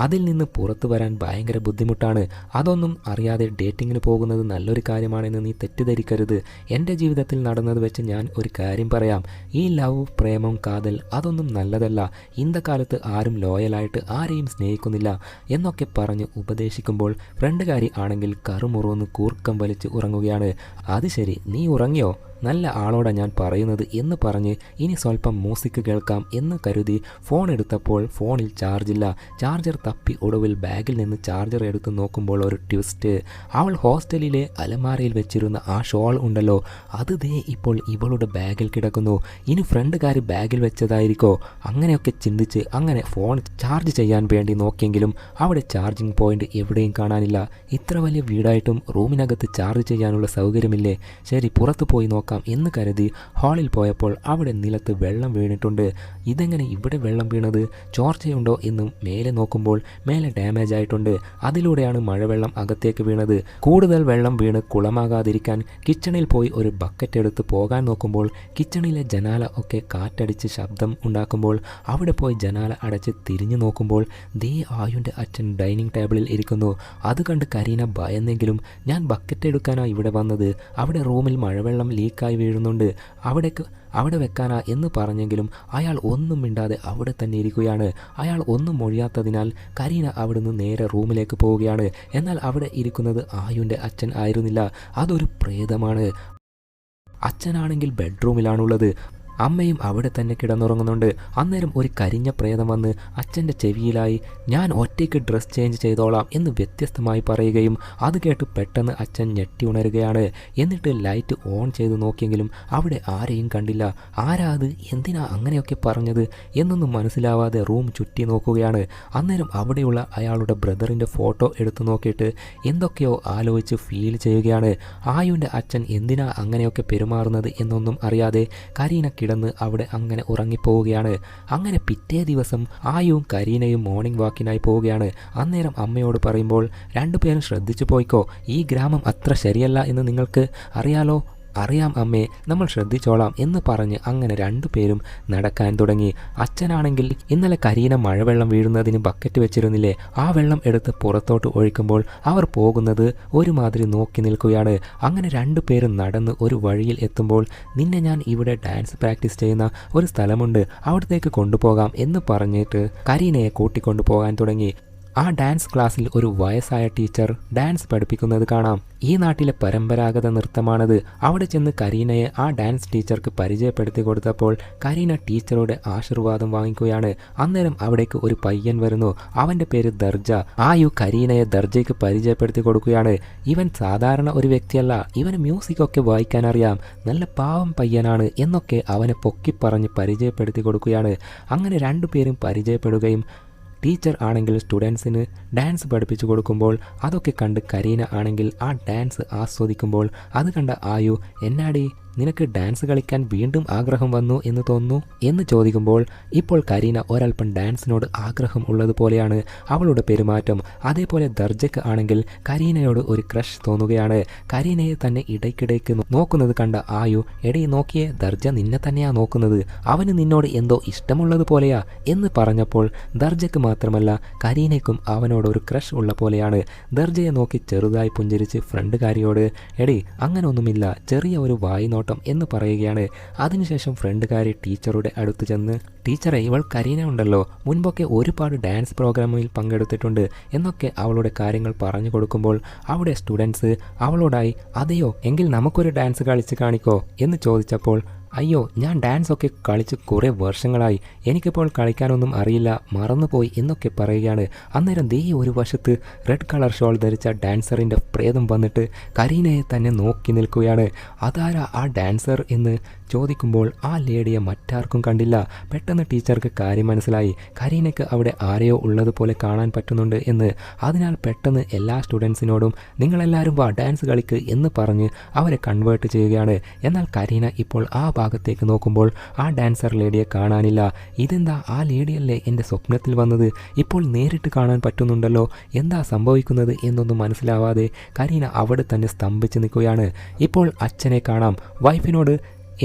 അതിൽ നിന്ന് പുറത്തു വരാൻ ഭയങ്കര ബുദ്ധിമുട്ടാണ്. അതൊന്നും അറിയാതെ ഡേറ്റിങ്ങിന് പോകുന്നത് നല്ലൊരു കാര്യമാണെന്ന് നീ തെറ്റിദ്ധരിക്കരുത്. എൻ്റെ ജീവിതത്തിൽ നടന്നത് വെച്ച് ഞാൻ ഒരു കാര്യം പറയാം. ഈ ലവ്, പ്രേമം, കാതൽ അതൊന്നും നല്ലതല്ല. ഇന്നത്തെ കാലത്ത് ആരും ലോയലായിട്ട് ആരെയും സ്നേഹിക്കുന്നില്ല എന്നൊക്കെ പറഞ്ഞ് ഉപദേശിക്കുമ്പോൾ ഫ്രണ്ടുകാരി ആണെങ്കിൽ കറുമുറുന്ന് കൂർക്കം വലിച്ച് ഉറങ്ങുകയാണ്. അത് ശരി, നീ ഉറങ്ങിയോ? നല്ല ആളോടാ ഞാൻ പറയുന്നത് എന്ന് പറഞ്ഞ് ഇനി സ്വല്പം മ്യൂസിക് കേൾക്കാം എന്ന് കരുതി ഫോൺ എടുത്തപ്പോൾ ഫോണിൽ ചാർജില്ല. ചാർജർ തപ്പി ഒടുവിൽ ബാഗിൽ നിന്ന് ചാർജർ എടുത്ത് നോക്കുമ്പോൾ ഒരു ട്വിസ്റ്റ്. അവൾ ഹോസ്റ്റലിലെ അലമാരയിൽ വെച്ചിരുന്ന ആ ഷോൾ ഉണ്ടല്ലോ, അത് ദേ ഇപ്പോൾ ഇവളുടെ ബാഗിൽ കിടക്കുന്നു. ഇനി ഫ്രണ്ടുകാരി ബാഗിൽ വെച്ചതായിരിക്കോ? അങ്ങനെയൊക്കെ ചിന്തിച്ച് അങ്ങനെ ഫോൺ ചാർജ് ചെയ്യാൻ വേണ്ടി നോക്കിയെങ്കിലും അവിടെ ചാർജിങ് പോയിന്റ് എവിടെയും കാണാനില്ല. ഇത്ര വലിയ വീടായിട്ടും റൂമിനകത്ത് ചാർജ് ചെയ്യാനുള്ള സൗകര്യമില്ലേ? ശരി, പുറത്തു പോയി നോക്കാം എന്ന് കരുതി ഹാളിൽ പോയപ്പോൾ അവിടെ നിലത്ത് വെള്ളം വീണിട്ടുണ്ട്. ഇതെങ്ങനെ ഇവിടെ വെള്ളം വീണത്? ചോർച്ചയുണ്ടോ എന്ന് മേലെ നോക്കുമ്പോൾ മേലെ ഡാമേജ് ആയിട്ടുണ്ട്. അതിലൂടെയാണ് മഴവെള്ളം അകത്തേക്ക് വീണത്. കൂടുതൽ വെള്ളം വീണ് കുളമാകാതിരിക്കാൻ കിച്ചണിൽ പോയി ഒരു ബക്കറ്റ് എടുത്ത് പോകാൻ നോക്കുമ്പോൾ കിച്ചണിലെ ജനാല ഒക്കെ കാറ്റടിച്ച് ശബ്ദം ഉണ്ടാക്കുമ്പോൾ അവിടെ പോയി ജനാല അടച്ച് തിരിഞ്ഞു നോക്കുമ്പോൾ ദേ ആയുൻ്റെ അച്ഛൻ ഡൈനിങ് ടേബിളിൽ ഇരിക്കുന്നു. അത് കണ്ട് കരീന ഭയന്നെങ്കിലും ഞാൻ ബക്കറ്റ് എടുക്കാനാണ് ഇവിടെ വന്നത്. അവിടെ റൂമിൽ മഴവെള്ളം ലീക്കായി വീഴുന്നുണ്ട്, അവിടെ വെക്കാനാ എന്ന് പറഞ്ഞെങ്കിലും അയാൾ ഒന്നും മിണ്ടാതെ അവിടെ തന്നെ ഇരിക്കുകയാണ്. അയാൾ ഒന്നും മൊഴിയാത്തതിനാൽ കരീന അവിടുന്ന് നേരെ റൂമിലേക്ക് പോവുകയാണ്. എന്നാൽ അവിടെ ഇരിക്കുന്നത് ആയുൻ്റെ അച്ഛൻ ആയിരുന്നില്ല, അതൊരു പ്രേതമാണ്. അച്ഛനാണെങ്കിൽ ബെഡ്റൂമിലാണുള്ളത്. അമ്മയും അവിടെ തന്നെ കിടന്നുറങ്ങുന്നുണ്ട്. അന്നേരം ഒരു കരിഞ്ഞ പ്രേതം വന്ന് അച്ഛൻ്റെ ചെവിയിലായി ഞാൻ ഒറ്റയ്ക്ക് ഡ്രസ് ചേഞ്ച് ചെയ്തോളാം എന്ന് വ്യത്യസ്തമായി പറയുകയും അത് കേട്ട് പെട്ടെന്ന് അച്ഛൻ ഞെട്ടി ഉണരുകയാണ്. എന്നിട്ട് ലൈറ്റ് ഓൺ ചെയ്ത് നോക്കിയെങ്കിലും അവിടെ ആരെയും കണ്ടില്ല. ആരാ അത്? എന്തിനാ അങ്ങനെയൊക്കെ പറഞ്ഞത് എന്നൊന്നും മനസ്സിലാവാതെ റൂം ചുറ്റി നോക്കുകയാണ്. അന്നേരം അവിടെയുള്ള അയാളുടെ ബ്രദറിൻ്റെ ഫോട്ടോ എടുത്തു നോക്കിയിട്ട് എന്തൊക്കെയോ ആലോചിച്ച് ഫീൽ ചെയ്യുകയാണ്. ആയുൻ്റെ അച്ഛൻ എന്തിനാ അങ്ങനെയൊക്കെ പെരുമാറുന്നത് എന്നൊന്നും അറിയാതെ കരീന കിടന്ന് അവിടെ അങ്ങനെ ഉറങ്ങിപ്പോവുകയാണ്. അങ്ങനെ പിറ്റേ ദിവസം ആയുവും കരീനയും മോർണിംഗ് വാക്കിനായി പോവുകയാണ്. അന്നേരം അമ്മയോട് പറയുമ്പോൾ രണ്ടുപേരും ശ്രദ്ധിച്ചു പോയിക്കോ, ഈ ഗ്രാമം അത്ര ശരിയല്ല എന്ന് നിങ്ങൾക്ക് അറിയാലോ. അറിയാം അമ്മേ, നമ്മൾ ശ്രദ്ധിച്ചോളാം എന്ന് പറഞ്ഞ് അങ്ങനെ രണ്ടുപേരും നടക്കാൻ തുടങ്ങി. അച്ഛനാണെങ്കിൽ ഇന്നലെ കരീന മഴവെള്ളം വീഴുന്നതിന് ബക്കറ്റ് വെച്ചിരുന്നില്ലേ, ആ വെള്ളം എടുത്ത് പുറത്തോട്ട് ഒഴിക്കുമ്പോൾ അവർ പോകുന്നത് ഒരുമാതിരി നോക്കി നിൽക്കുകയാണ്. അങ്ങനെ രണ്ടുപേരും നടന്ന് ഒരു വഴിയിൽ എത്തുമ്പോൾ നിന്നെ ഞാൻ ഇവിടെ ഡാൻസ് പ്രാക്ടീസ് ചെയ്യുന്ന ഒരു സ്ഥലമുണ്ട്, അവിടത്തേക്ക് കൊണ്ടുപോകാം എന്ന് പറഞ്ഞിട്ട് കരീനയെ കൂട്ടിക്കൊണ്ടു പോകാൻ തുടങ്ങി. ആ ഡാൻസ് ക്ലാസ്സിൽ ഒരു വയസ്സായ ടീച്ചർ ഡാൻസ് പഠിപ്പിക്കുന്നത് കാണാം. ഈ നാട്ടിലെ പരമ്പരാഗത നൃത്തമാണത്. അവിടെ ചെന്ന് കരീനയെ ആ ഡാൻസ് ടീച്ചർക്ക് പരിചയപ്പെടുത്തി കൊടുത്തപ്പോൾ കരീന ടീച്ചറുടെ ആശീർവാദം വാങ്ങിക്കുകയാണ്. അന്നേരം അവിടേക്ക് ഒരു പയ്യൻ വരുന്നു. അവൻ്റെ പേര് ദർജ. ആയു കരീനയെ ദർജയ്ക്ക് പരിചയപ്പെടുത്തി കൊടുക്കുകയാണ്. ഇവൻ സാധാരണ ഒരു വ്യക്തിയല്ല, ഇവന് മ്യൂസിക്കൊക്കെ വായിക്കാൻ അറിയാം, നല്ല പാവം പയ്യനാണ് എന്നൊക്കെ അവനെ പൊക്കിപ്പറഞ്ഞ് പരിചയപ്പെടുത്തി കൊടുക്കുകയാണ്. അങ്ങനെ രണ്ടുപേരും പരിചയപ്പെടുകയും ടീച്ചർ ആണെങ്കിൽ സ്റ്റുഡൻസിന് ഡാൻസ് പഠിപ്പിച്ചു കൊടുക്കുമ്പോൾ അതൊക്കെ കണ്ട് കരീന ആണെങ്കിൽ ആ ഡാൻസ് ആസ്വദിക്കുമ്പോൾ അത് കണ്ട ആയു എന്നാടി നിനക്ക് ഡാൻസ് കളിക്കാൻ വീണ്ടും ആഗ്രഹം വന്നു എന്ന് തോന്നുന്നു എന്ന് ചോദിക്കുമ്പോൾ ഇപ്പോൾ കരീന ഒരൽപ്പം ഡാൻസിനോട് ആഗ്രഹം ഉള്ളതുപോലെയാണ് അവളുടെ പെരുമാറ്റം. അതേപോലെ ദർജയ്ക്ക് ആണെങ്കിൽ കരീനയോട് ഒരു ക്രഷ് തോന്നുകയാണ്. കരീനയെ തന്നെ ഇടയ്ക്കിടയ്ക്ക് നോക്കുന്നത് കണ്ട ആയു എടീ നോക്കിയേ, ദർജ നിന്നെ തന്നെയാ നോക്കുന്നത്, അവന് നിന്നോട് എന്തോ ഇഷ്ടമുള്ളത് പോലെയാ എന്ന് പറഞ്ഞപ്പോൾ ദർജയ്ക്ക് മാത്രമല്ല കരീനയ്ക്കും അവനോട് ഒരു ക്രഷ് ഉള്ള പോലെയാണ്. ദർജയെ നോക്കി ചെറുതായി പുഞ്ചിരിച്ച് ഫ്രണ്ടുകാരിയോട് എടീ അങ്ങനൊന്നുമില്ല, ചെറിയ ഒരു വായി എന്ന് പറയുകയാണ്. അതിനുശേഷം ഫ്രണ്ടുകാരി ടീച്ചറുടെ അടുത്ത് ചെന്ന് ടീച്ചറെ, ഇവൾ കരീന ഉണ്ടല്ലോ, മുൻപൊക്കെ ഒരുപാട് ഡാൻസ് പ്രോഗ്രാമിൽ പങ്കെടുത്തിട്ടുണ്ട് എന്നൊക്കെ അവളുടെ കാര്യങ്ങൾ പറഞ്ഞു കൊടുക്കുമ്പോൾ അവിടെ സ്റ്റുഡൻസ് അവളോടായി അതെയോ, എങ്കിൽ നമുക്കൊരു ഡാൻസ് കളിച്ച് കാണിക്കോ എന്ന് ചോദിച്ചപ്പോൾ അയ്യോ ഞാൻ ഡാൻസ് ഒക്കെ കളിച്ച് കുറേ വർഷങ്ങളായി, എനിക്കിപ്പോൾ കളിക്കാനൊന്നും അറിയില്ല, മറന്നുപോയി എന്നൊക്കെ പറയുകയാണ്. അന്നേരം ദേ ഒരു വശത്ത് റെഡ് കളർ ഷോൾ ധരിച്ച ഡാൻസറിൻ്റെ പ്രേതം വന്നിട്ട് കരീനയെ തന്നെ നോക്കി നിൽക്കുകയാണ്. അതാരാ ആ ഡാൻസർ എന്ന് ചോദിക്കുമ്പോൾ ആ ലേഡിയെ മറ്റാർക്കും കണ്ടില്ല. പെട്ടെന്ന് ടീച്ചർക്ക് കാര്യം മനസ്സിലായി, കരീനയ്ക്ക് അവിടെ ആരെയോ ഉള്ളതുപോലെ കാണാൻ പറ്റുന്നുണ്ട് എന്ന്. അതിനാൽ പെട്ടെന്ന് എല്ലാ സ്റ്റുഡൻസിനോടും നിങ്ങളെല്ലാവരും വാ ഡാൻസ് കളിക്ക് എന്ന് പറഞ്ഞ് അവരെ കൺവേർട്ട് ചെയ്യുകയാണ്. എന്നാൽ കരീന ഇപ്പോൾ ആ ഭാഗത്തേക്ക് നോക്കുമ്പോൾ ആ ഡാൻസർ ലേഡിയെ കാണാനില്ല. ഇതെന്താ, ആ ലേഡിയല്ലേ എൻ്റെ സ്വപ്നത്തിൽ വന്നത്, ഇപ്പോൾ നേരിട്ട് കാണാൻ പറ്റുന്നുണ്ടല്ലോ, എന്താ സംഭവിക്കുന്നത് എന്നൊന്നും മനസ്സിലാവാതെ കരീന അവിടെ തന്നെ സ്തംഭിച്ച് നിൽക്കുകയാണ്. ഇപ്പോൾ അച്ഛനെ കാണാം. വൈഫിനോട്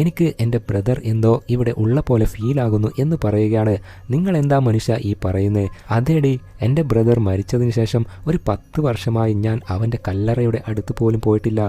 എനിക്ക് എൻ്റെ ബ്രദർ എന്തോ ഇവിടെ ഉള്ള പോലെ ഫീൽ ആകുന്നു എന്ന് പറയുകയാണ്. നിങ്ങൾ എന്താ മനുഷ്യ ഈ പറയുന്നത്? അതേടി, എൻ്റെ ബ്രദർ മരിച്ചതിന് ശേഷം ഒരു 10 വർഷമായി ഞാൻ അവൻ്റെ കല്ലറയുടെ അടുത്ത് പോലും പോയിട്ടില്ല.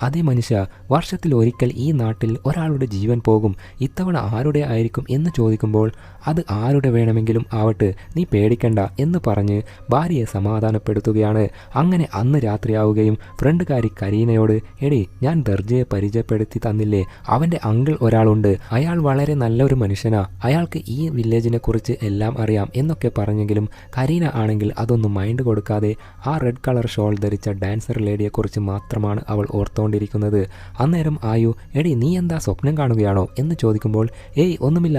അതേ മനുഷ്യ, വർഷത്തിൽ ഒരിക്കൽ ഈ നാട്ടിൽ ഒരാളുടെ ജീവൻ പോകും. ഇത്തവണ ആരുടെ ആയിരിക്കും എന്ന് ചോദിക്കുമ്പോൾ അത് ആരുടെ വേണമെങ്കിലും ആവട്ടെ, നീ പേടിക്കണ്ട എന്ന് പറഞ്ഞ് ഭാര്യയെ സമാധാനപ്പെടുത്തുകയാണ്. അങ്ങനെ അന്ന് രാത്രിയാവുകയും ഫ്രണ്ടുകാരി കരീനയോട്, എടി ഞാൻ ദർജയെ പരിചയപ്പെടുത്തി തന്നില്ലേ, അവൻ്റെ അങ്കിൾ ഒരാളുണ്ട്, അയാൾ വളരെ നല്ലൊരു മനുഷ്യനാ, അയാൾക്ക് ഈ വില്ലേജിനെ കുറിച്ച് എല്ലാം അറിയാം എന്നൊക്കെ പറഞ്ഞെങ്കിലും കരീന ആണെങ്കിൽ അതൊന്നും മൈൻഡ് കൊടുക്കാതെ ആ റെഡ് കളർ ഷോൾ ധരിച്ച ഡാൻസർ ലേഡിയെക്കുറിച്ച് മാത്രമാണ് അവൾ ഓർത്തുകൊണ്ടിരിക്കുന്നത്. അന്നേരം ആയു, എടി നീ എന്താ സ്വപ്നം കാണുകയാണോ എന്ന് ചോദിക്കുമ്പോൾ, ഏയ് ഒന്നുമില്ല,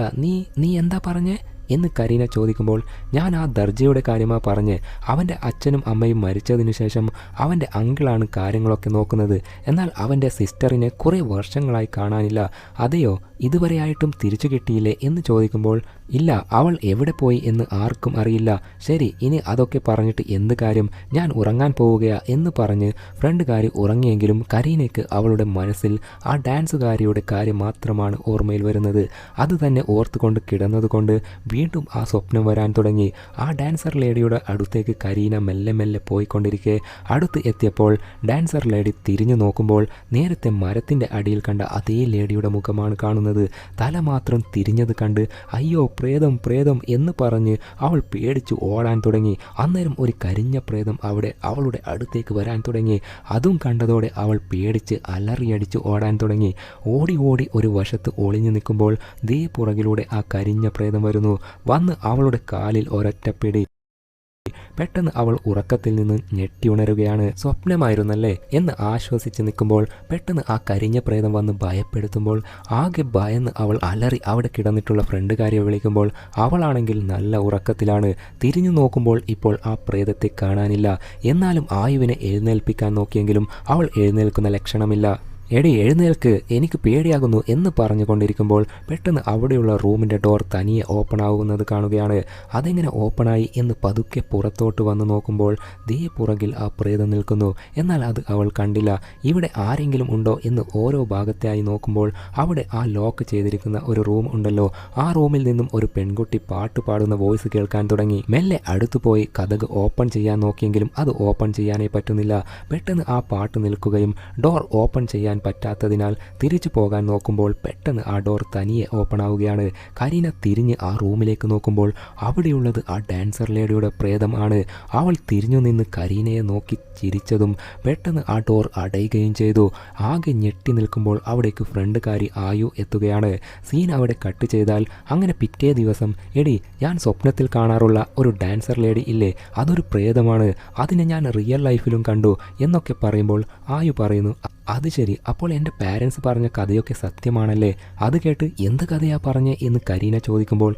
നീ എന്താ പറഞ്ഞേ എന്ന് കരീന ചോദിക്കുമ്പോൾ, ഞാൻ ആ ദർജയുടെ കാര്യമാണ് പറഞ്ഞ്, അവൻ്റെ അച്ഛനും അമ്മയും മരിച്ചതിനു ശേഷം അവൻ്റെ അങ്കിളാണ് കാര്യങ്ങളൊക്കെ നോക്കുന്നത്. എന്നാൽ അവൻ്റെ സിസ്റ്ററിനെ കുറേ വർഷങ്ങളായി കാണാനില്ല. അതെയോ, ഇതുവരെയായിട്ടും തിരിച്ചു കിട്ടിയില്ലേ എന്ന് ചോദിക്കുമ്പോൾ, ഇല്ല, അവൾ എവിടെ പോയി എന്ന് ആർക്കും അറിയില്ല. ശരി, ഇനി അതൊക്കെ പറഞ്ഞിട്ട് എന്ത് കാര്യം, ഞാൻ ഉറങ്ങാൻ പോവുകയാ എന്ന് പറഞ്ഞ് ഫ്രണ്ടുകാരി ഉറങ്ങിയെങ്കിലും കരീനയ്ക്ക് അവളുടെ മനസ്സിൽ ആ ഡാൻസുകാരിയുടെ കാര്യം മാത്രമാണ് ഓർമ്മയിൽ വരുന്നത്. അത് തന്നെ ഓർത്തുകൊണ്ട് കിടന്നതുകൊണ്ട് വീണ്ടും ആ സ്വപ്നം വരാൻ തുടങ്ങി. ആ ഡാൻസർ ലേഡിയുടെ അടുത്തേക്ക് കരീന മെല്ലെ മെല്ലെ പോയിക്കൊണ്ടിരിക്കെ അടുത്ത് എത്തിയപ്പോൾ ഡാൻസർ ലേഡി തിരിഞ്ഞു നോക്കുമ്പോൾ നേരത്തെ മരത്തിൻ്റെ അടിയിൽ കണ്ട അതേ ലേഡിയുടെ മുഖമാണ് കാണുന്നത്. തല മാത്രം തിരിഞ്ഞത് കണ്ട് അയ്യോ പ്രേതം പ്രേതം എന്ന് പറഞ്ഞ് അവൾ പേടിച്ചു ഓടാൻ തുടങ്ങി. അന്നേരം ഒരു കരിഞ്ഞ പ്രേതം അവളുടെ അടുത്തേക്ക് വരാൻ തുടങ്ങി. അതും കണ്ടതോടെ അവൾ പേടിച്ച് അലറിയടിച്ച് ഓടാൻ തുടങ്ങി. ഓടി ഓടി ഒരു വശത്ത് ഒളിഞ്ഞു നിൽക്കുമ്പോൾ ദേ പുറകിലൂടെ ആ കരിഞ്ഞ പ്രേതം വരുന്നു. വന്ന് അവളുടെ കാലിൽ ഒരൊറ്റപ്പിടി. പെട്ടെന്ന് അവൾ ഉറക്കത്തിൽ നിന്ന് ഞെട്ടിയുണരുകയാണ്. സ്വപ്നമായിരുന്നല്ലേ എന്ന് ആശ്വസിച്ച് നിൽക്കുമ്പോൾ പെട്ടെന്ന് ആ കരിഞ്ഞ പ്രേതം വന്ന് ഭയപ്പെടുത്തുമ്പോൾ ആകെ ഭയന്ന് അവൾ അലറി അവിടെ കിടന്നിട്ടുള്ള ഫ്രണ്ടുകാരിയെ വിളിക്കുമ്പോൾ അവളാണെങ്കിൽ നല്ല ഉറക്കത്തിലാണ്. തിരിഞ്ഞു നോക്കുമ്പോൾ ഇപ്പോൾ ആ പ്രേതത്തെ കാണാനില്ല. എന്നാലും ആയുവിനെ എഴുന്നേൽപ്പിക്കാൻ നോക്കിയെങ്കിലും അവൾ എഴുന്നേൽക്കുന്ന ലക്ഷണമില്ല. എടി എഴുന്നേൽക്ക്, എനിക്ക് പേടിയാകുന്നു എന്ന് പറഞ്ഞുകൊണ്ടിരിക്കുമ്പോൾ പെട്ടെന്ന് അവിടെയുള്ള റൂമിൻ്റെ ഡോർ തനിയെ ഓപ്പൺ ആകുന്നത് കാണുകയാണ്. അതെങ്ങനെ ഓപ്പണായി എന്ന് പതുക്കെ പുറത്തോട്ട് വന്ന് നോക്കുമ്പോൾ ദേ പുറകിൽ ആ പ്രേതം നിൽക്കുന്നു. എന്നാൽ അത് അവൾ കണ്ടില്ല. ഇവിടെ ആരെങ്കിലും ഉണ്ടോ എന്ന് ഓരോ ഭാഗത്തായി നോക്കുമ്പോൾ അവിടെ ആ ലോക്ക് ചെയ്തിരിക്കുന്ന ഒരു റൂം ഉണ്ടല്ലോ, ആ റൂമിൽ നിന്നും ഒരു പെൺകുട്ടി പാട്ട് പാടുന്ന വോയിസ് കേൾക്കാൻ തുടങ്ങി. മെല്ലെ അടുത്തു പോയി കതക് ഓപ്പൺ ചെയ്യാൻ നോക്കിയെങ്കിലും അത് ഓപ്പൺ ചെയ്യാനേ പറ്റുന്നില്ല. പെട്ടെന്ന് ആ പാട്ട് നിൽക്കുകയും ഡോർ ഓപ്പൺ ചെയ്യാൻ പറ്റാത്തതിനാൽ തിരിച്ചു പോകാൻ നോക്കുമ്പോൾ പെട്ടെന്ന് ആ ഡോർ തനിയെ ഓപ്പൺ ആവുകയാണ്. കരീന തിരിഞ്ഞ് ആ റൂമിലേക്ക് നോക്കുമ്പോൾ അവിടെയുള്ളത് ആ ഡാൻസർ ലേഡിയുടെ പ്രേതം ആണ്. അവൾ തിരിഞ്ഞു നിന്ന് കരീനയെ നോക്കി ചിരിച്ചതും പെട്ടെന്ന് ആ ഡോർ അടയുകയും ചെയ്തു. ആകെ ഞെട്ടി നിൽക്കുമ്പോൾ അവിടേക്ക് ഫ്രണ്ടുകാരി ആയു എത്തുകയാണ്. സീൻ അവിടെ കട്ട് ചെയ്താൽ അങ്ങനെ പിറ്റേ ദിവസം, എടി ഞാൻ സ്വപ്നത്തിൽ കാണാറുള്ള ഒരു ഡാൻസർ ലേഡി ഇല്ലേ, അതൊരു പ്രേതമാണ്, അതിനെ ഞാൻ റിയൽ ലൈഫിലും കണ്ടു എന്നൊക്കെ പറയുമ്പോൾ ആയു പറയുന്നു, അത് ശരി, അപ്പോൾ എൻ്റെ പാരൻസ് പറഞ്ഞ കഥയൊക്കെ സത്യമാണല്ലേ? അത് കേട്ട് എന്ത് കഥയാ പറഞ്ഞേ എന്ന് കരീന ചോദിക്കുമ്പോൾ,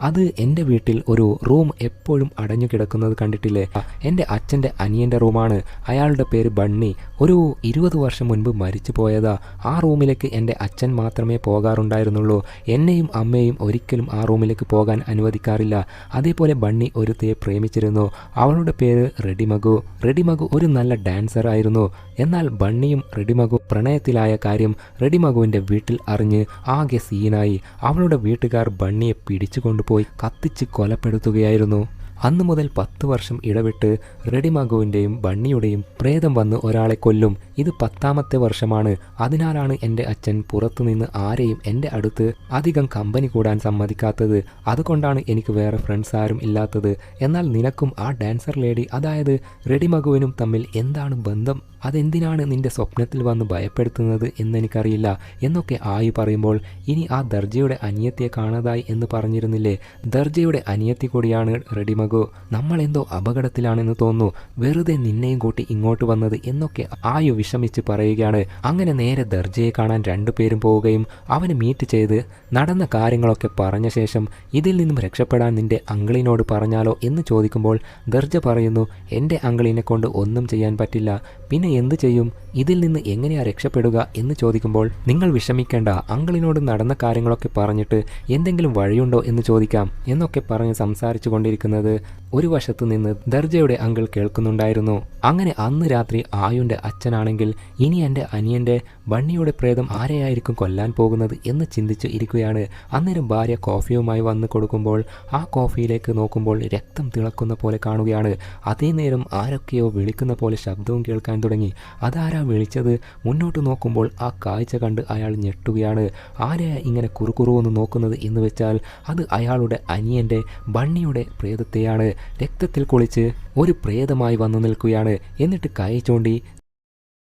അത് എൻ്റെ വീട്ടിൽ ഒരു റൂം എപ്പോഴും അടഞ്ഞു കിടക്കുന്നത് കണ്ടിട്ടില്ലേ, എൻ്റെ അച്ഛൻ്റെ അനിയൻ്റെ റൂമാണ്. അയാളുടെ പേര് ബണ്ണി. ഒരു 20 വർഷം മുൻപ് മരിച്ചു പോയതാ. ആ റൂമിലേക്ക് എൻ്റെ അച്ഛൻ മാത്രമേ പോകാറുണ്ടായിരുന്നുള്ളൂ. എന്നെയും അമ്മയും ഒരിക്കലും ആ റൂമിലേക്ക് പോകാൻ അനുവദിക്കാറില്ല. അതേപോലെ ബണ്ണി ഒരുത്തിയെ പ്രേമിച്ചിരുന്നു. അവളുടെ പേര് റെഡിമഗു. റെഡിമഗു ഒരു നല്ല ഡാൻസർ ആയിരുന്നു. എന്നാൽ ബണ്ണിയും റെഡിമഗു പ്രണയത്തിലായ കാര്യം റെഡിമഗുവിൻ്റെ വീട്ടിൽ അറിഞ്ഞ് ആകെ സീനായി. അവളുടെ വീട്ടുകാർ ബണ്ണിയെ പിടിച്ചുകൊണ്ടുപോയി കത്തിച്ച് കൊലപ്പെടുത്തുകയായിരുന്നു. അന്നു മുതൽ 10 വർഷം ഇടവിട്ട് റെഡിമഗുവിൻ്റെയും ബണ്ണിയുടെയും പ്രേതം വന്ന് ഒരാളെ കൊല്ലും. ഇത് 10ാമത്തെ വർഷമാണ്. അതിനാലാണ് എൻ്റെ അച്ഛൻ പുറത്തുനിന്ന് ആരെയും എൻ്റെ അടുത്ത് അധികം കമ്പനി കൂടാൻ സമ്മതിക്കാത്തത്. അതുകൊണ്ടാണ് എനിക്ക് വേറെ ഫ്രണ്ട്സ് ആരും ഇല്ലാത്തത്. എന്നാൽ നിനക്കും ആ ഡാൻസർ ലേഡി, അതായത് റെഡിമഗുവിനും തമ്മിൽ എന്താണ് ബന്ധം? അതെന്തിനാണ് നിന്റെ സ്വപ്നത്തിൽ വന്ന് ഭയപ്പെടുത്തുന്നത് എന്നെനിക്കറിയില്ല എന്നൊക്കെ ആയി പറയുമ്പോൾ, ഇനി ആ ദർജയുടെ അനിയത്തിയെ കാണാതായി എന്ന് പറഞ്ഞിരുന്നില്ലേ, ദർജയുടെ അനിയത്തി കൂടിയാണ് റെഡിമഗു. നമ്മളെന്തോ അപകടത്തിലാണെന്ന് തോന്നുന്നു, വെറുതെ നിന്നെയും കൂട്ടി ഇങ്ങോട്ട് വന്നത് എന്നൊക്കെ ആയു വിഷമിച്ച് പറയുകയാണ്. അങ്ങനെ നേരെ ദർജയെ കാണാൻ രണ്ടുപേരും പോവുകയും അവനെ മീറ്റ് ചെയ്ത് നടന്ന കാര്യങ്ങളൊക്കെ പറഞ്ഞ ശേഷം ഇതിൽ നിന്നും രക്ഷപ്പെടാൻ നിന്റെ അങ്കിളിനോട് പറഞ്ഞാലോ എന്ന് ചോദിക്കുമ്പോൾ ദർജ പറയുന്നു, എൻ്റെ അങ്കിളിനെ കൊണ്ട് ഒന്നും ചെയ്യാൻ പറ്റില്ല, പിന്നെ എന്ത് ചെയ്യും, ഇതിൽ നിന്ന് എങ്ങനെയാ രക്ഷപ്പെടുക എന്ന് ചോദിക്കുമ്പോൾ, നിങ്ങൾ വിഷമിക്കേണ്ട, അങ്കിളിനോട് നടന്ന കാര്യങ്ങളൊക്കെ പറഞ്ഞിട്ട് എന്തെങ്കിലും വഴിയുണ്ടോ എന്ന് ചോദിക്കാം എന്നൊക്കെ പറഞ്ഞ് സംസാരിച്ചു കൊണ്ടിരിക്കുന്നത് ഒരു വശത്തു നിന്ന് ദർജയുടെ അങ്കിൾ കേൾക്കുന്നുണ്ടായിരുന്നു. അങ്ങനെ അന്ന് രാത്രി ആയുന്റെ അച്ഛനാണെങ്കിൽ ഇനി എൻ്റെ അനിയന്റെ ബണ്ണിയുടെ പ്രേതം ആരെയായിരിക്കും കൊല്ലാൻ പോകുന്നത് എന്ന് ചിന്തിച്ചു ഇരിക്കുകയാണ്. അന്നേരം ഭാര്യ കോഫിയുമായി വന്ന് കൊടുക്കുമ്പോൾ ആ കോഫിയിലേക്ക് നോക്കുമ്പോൾ രക്തം തിളക്കുന്ന പോലെ കാണുകയാണ്. അതേ നേരം ആരൊക്കെയോ വിളിക്കുന്ന പോലെ ശബ്ദവും കേൾക്കാൻ തുടങ്ങി. അതാരാ വിളിച്ചത്? മുന്നോട്ട് നോക്കുമ്പോൾ ആ കാഴ്ച കണ്ട് അയാൾ ഞെട്ടുകയാണ്. ആരെയാ ഇങ്ങനെ കുറുകുറുവെന്ന് നോക്കുന്നത് എന്ന് വെച്ചാൽ അത് അയാളുടെ അനിയന്റെ ബണ്ണിയുടെ പ്രേതത്തെയാണ്. രക്തത്തിൽ കുളിച്ച് ഒരു പ്രേതമായി വന്നു നിൽക്കുകയാണ്. എന്നിട്ട് കൈ ചൂണ്ടി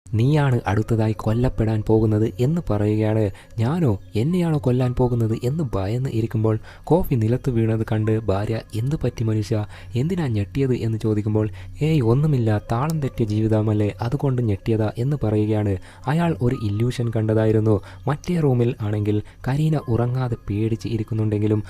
നീയാണ് അടുത്തതായി കൊല്ലപ്പെടാൻ പോകുന്നത് എന്ന് പറയുകയാണ്. ഞാനോ? എന്നെയാണോ കൊല്ലാൻ പോകുന്നത് എന്ന് ഭയന്ന് ഇരിക്കുമ്പോൾ കോഫി നിലത്ത് വീണത് കണ്ട് ഭാര്യ എന്തു പറ്റി മനുഷ്യ, എന്തിനാ ഞെട്ടിയത് എന്ന് ചോദിക്കുമ്പോൾ ഏയ് ഒന്നുമില്ല, താളം തെറ്റിയ ജീവിതമല്ലേ, അതുകൊണ്ട് ഞെട്ടിയതാ എന്ന് പറയുകയാണ്. അയാൾ ഒരു ഇല്യൂഷൻ കണ്ടതായിരുന്നു. മറ്റേ റൂമിൽ ആണെങ്കിൽ കരീന ഉറങ്ങാതെ പേടിച്ച് ഇരിക്കുന്നുണ്ടെങ്കിലും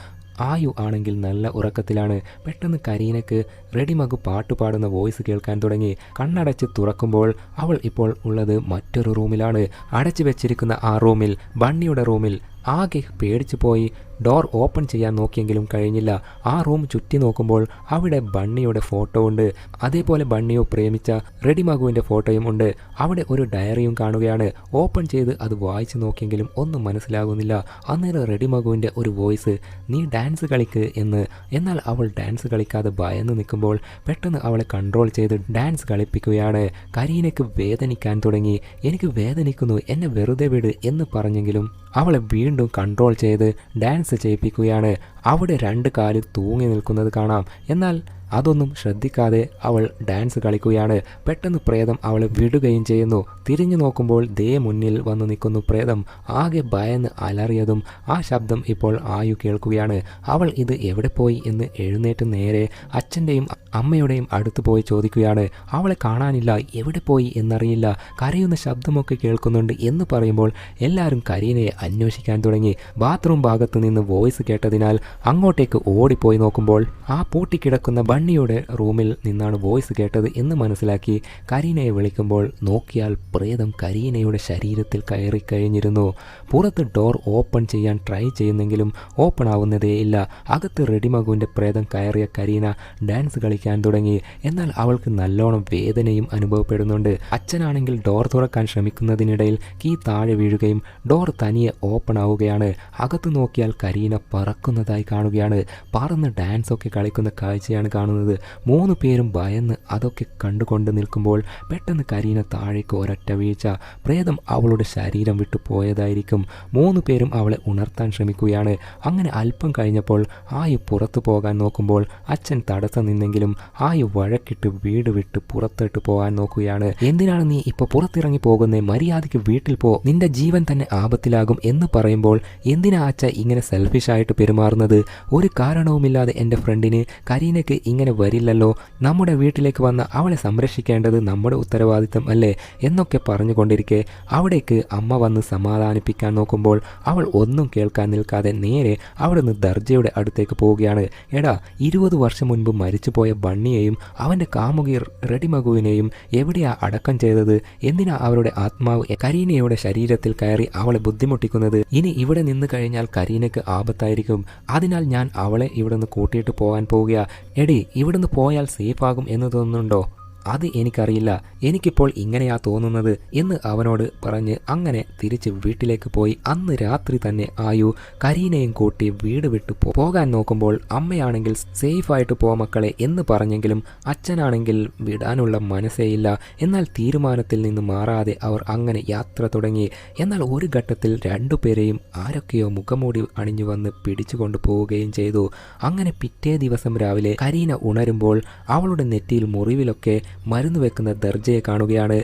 ആയു ആണെങ്കിൽ നല്ല ഉറക്കത്തിലാണ്. പെട്ടെന്ന് കരീനക്ക് റെഡിമഗ് പാട്ട് പാടുന്ന വോയിസ് കേൾക്കാൻ തുടങ്ങി. കണ്ണടച്ച് തുറക്കുമ്പോൾ അവൾ ഇപ്പോൾ ഉള്ളത് മറ്റൊരു റൂമിലാണ്. അടച്ചു വെച്ചിരിക്കുന്ന ആ റൂമിൽ, ബണ്ണിയുടെ റൂമിൽ. ആകെ പേടിച്ചു പോയി ഡോർ ഓപ്പൺ ചെയ്യാൻ നോക്കിയെങ്കിലും കഴിഞ്ഞില്ല. ആ റൂം ചുറ്റി നോക്കുമ്പോൾ അവിടെ ബണ്ണിയുടെ ഫോട്ടോ ഉണ്ട്. അതേപോലെ ബണ്ണിയോ പ്രേമിച്ച റെഡിമഗുവിൻ്റെ ഫോട്ടോയും ഉണ്ട്. അവിടെ ഒരു ഡയറിയും കാണുകയാണ്. ഓപ്പൺ ചെയ്ത് അത് വായിച്ചു നോക്കിയെങ്കിലും ഒന്നും മനസ്സിലാകുന്നില്ല. അന്നേരം റെഡിമഗുവിൻ്റെ ഒരു വോയിസ്, നീ ഡാൻസ് കളിക്ക് എന്ന്. എന്നാൽ അവൾ ഡാൻസ് കളിക്കാതെ ഭയന്ന് നിൽക്കുമ്പോൾ പെട്ടെന്ന് അവളെ കൺട്രോൾ ചെയ്ത് ഡാൻസ് കളിപ്പിക്കുകയാണ്. കരീനയ്ക്ക് വേദനിക്കാൻ തുടങ്ങി. എനിക്ക് വേദനിക്കുന്നു, എന്നെ വെറുതെ വിട് എന്ന് പറഞ്ഞെങ്കിലും അവളെ വീണ്ടും കൺട്രോൾ ചെയ്ത് ഡാൻസ് ചെയ്യിപ്പിക്കുകയാണ്. അവിടെ രണ്ട് കാലിൽ തൂങ്ങി നിൽക്കുന്നത് കാണാം. എന്നാൽ അതൊന്നും ശ്രദ്ധിക്കാതെ അവൾ ഡാൻസ് കളിക്കുകയാണ്. പെട്ടെന്ന് പ്രേതം അവളെ വിടുകയും ചെയ്യുന്നു. തിരിഞ്ഞു നോക്കുമ്പോൾ ദേ മുന്നിൽ വന്നു നിൽക്കുന്നു പ്രേതം. ആകെ ഭയന്ന് അലറിയതും ആ ശബ്ദം ഇപ്പോൾ ആയു കേൾക്കുകയാണ്. അവൾ ഇത് എവിടെ പോയി എന്ന് എഴുന്നേറ്റ് നേരെ അച്ഛൻ്റെയും അമ്മയുടെയും അടുത്ത് പോയി ചോദിക്കുകയാണ്. അവളെ കാണാനില്ല, എവിടെ പോയി എന്നറിയില്ല, കരയുന്ന ശബ്ദമൊക്കെ കേൾക്കുന്നുണ്ട് എന്ന് പറയുമ്പോൾ എല്ലാവരും കരീനയെ അന്വേഷിക്കാൻ തുടങ്ങി. ബാത്റൂം ഭാഗത്ത് നിന്ന് വോയിസ് കേട്ടതിനാൽ അങ്ങോട്ടേക്ക് ഓടിപ്പോയി നോക്കുമ്പോൾ ആ പൂട്ടിക്കിടക്കുന്ന ബണ്ണിയുടെ റൂമിൽ നിന്നാണ് വോയിസ് കേട്ടത് എന്ന് മനസ്സിലാക്കി കരീനയെ വിളിക്കുമ്പോൾ നോക്കിയാൽ പ്രേതം കരീനയുടെ ശരീരത്തിൽ കയറി കഴിഞ്ഞിരുന്നു. പുറത്ത് ഡോർ ഓപ്പൺ ചെയ്യാൻ ട്രൈ ചെയ്യുന്നെങ്കിലും ഓപ്പൺ ആവുന്നതേയില്ല. അകത്ത് റെഡിമഗുവിൻ്റെ പ്രേതം കയറിയ കരീന ഡാൻസ് കളിക്കാൻ തുടങ്ങി. എന്നാൽ അവൾക്ക് നല്ലോണം വേദനയും അനുഭവപ്പെടുന്നുണ്ട്. അച്ഛനാണെങ്കിൽ ഡോർ തുറക്കാൻ ശ്രമിക്കുന്നതിനിടയിൽ കീ താഴെ വീഴുകയും ഡോർ തനിയെ ഓപ്പൺ ആവുകയാണ്. അകത്ത് നോക്കിയാൽ കരീന പറക്കുന്നതായി കാണുകയാണ്. പറന്ന് ഡാൻസൊക്കെ കളിക്കുന്ന കാഴ്ചയാണ് കാണുന്നത്. 3 പേരും ഭയന്ന് അതൊക്കെ കണ്ടുകൊണ്ട് നിൽക്കുമ്പോൾ പെട്ടെന്ന് കരീന താഴേക്ക് ഒരൊറ്റ വീഴ്ച. പ്രേതം അവളുടെ ശരീരം വിട്ടു പോയതായിരിക്കും. 3 പേരും അവളെ ഉണർത്താൻ ശ്രമിക്കുകയാണ്. അങ്ങനെ അല്പം കഴിഞ്ഞപ്പോൾ ആയു പുറത്തു പോകാൻ നോക്കുമ്പോൾ അച്ഛൻ തടസ്സം നിന്നെങ്കിലും ആയു വഴക്കിട്ട് വീട് വിട്ട് പുറത്തോട്ട് പോകാൻ നോക്കുകയാണ്. എന്തിനാണ് നീ ഇപ്പോൾ പുറത്തിറങ്ങി പോകുന്നേ? മര്യാദയ്ക്ക് വീട്ടിൽ പോ, നിന്റെ ജീവൻ തന്നെ ആപത്തിലാകും എന്ന് പറയുമ്പോൾ എന്തിനാ അച്ഛ ഇങ്ങനെ സെൽഫിഷായിട്ട് പെരുമാറുന്നത്? ഒരു കാരണവുമില്ലാതെ എൻ്റെ ഫ്രണ്ടിന് കരീനയ്ക്ക് ഇങ്ങനെ വരില്ലല്ലോ. നമ്മുടെ വീട്ടിലേക്ക് വന്ന അവളെ സംരക്ഷിക്കേണ്ടത് നമ്മുടെ ഉത്തരവാദിത്തം അല്ലേ എന്നൊക്കെ പറഞ്ഞുകൊണ്ടിരിക്കെ അവിടേക്ക് അമ്മ വന്ന് സമാധാനിപ്പിക്കാൻ നോക്കുമ്പോൾ അവൾ ഒന്നും കേൾക്കാൻ നിൽക്കാതെ നേരെ അവിടെ നിന്ന് ദർജയുടെ അടുത്തേക്ക് പോവുകയാണ്. എടാ, 20 വർഷം മുൻപ് മരിച്ചുപോയ ബണ്ണിയെയും അവൻ്റെ കാമുകി റെഡിമഗുവിനെയും എവിടെയാ അടക്കം ചെയ്തത്? എന്തിനാ അവരുടെ ആത്മാവ് കരീനയുടെ ശരീരത്തിൽ കയറി അവളെ ബുദ്ധിമുട്ടിക്കുന്നത്? ഇനി ഇവിടെ നിന്ന് കഴിഞ്ഞാൽ കരീനയ്ക്ക് ആപത്തായിരിക്കും. അതിനാൽ ഞാൻ അവളെ ഇവിടെ നിന്ന് കൂട്ടിയിട്ട് പോകാൻ പോവുക. എടി, ഇവിടുന്ന് പോയാൽ സേഫ് ആകും എന്ന് തോന്നുന്നുണ്ടോ? അത് എനിക്കറിയില്ല, എനിക്കിപ്പോൾ ഇങ്ങനെയാ തോന്നുന്നത് എന്ന് അവനോട് പറഞ്ഞ് അങ്ങനെ തിരിച്ച് വീട്ടിലേക്ക് പോയി. അന്ന് രാത്രി തന്നെ ആയു കരീനയും കൂട്ടി വീട് വിട്ടു പോകാൻ നോക്കുമ്പോൾ അമ്മയാണെങ്കിൽ സേഫായിട്ട് പോ മക്കളെ എന്ന് പറഞ്ഞെങ്കിലും അച്ഛനാണെങ്കിൽ വിടാനുള്ള മനസ്സേയില്ല. എന്നാൽ തീരുമാനത്തിൽ നിന്ന് മാറാതെ അവർ അങ്ങനെ യാത്ര തുടങ്ങി. എന്നാൽ ഒരു ഘട്ടത്തിൽ 2 പേരെയും ആരൊക്കെയോ മുഖംമൂടി അണിഞ്ഞു വന്ന് പിടിച്ചു കൊണ്ടുപോവുകയും ചെയ്തു. അങ്ങനെ പിറ്റേ ദിവസം രാവിലെ കരീന ഉണരുമ്പോൾ അവളുടെ നെറ്റിയിൽ മുറിവിലൊക്കെ മരുന്ന് വെക്കുന്ന ദർജയെ കാണുകയാണ്.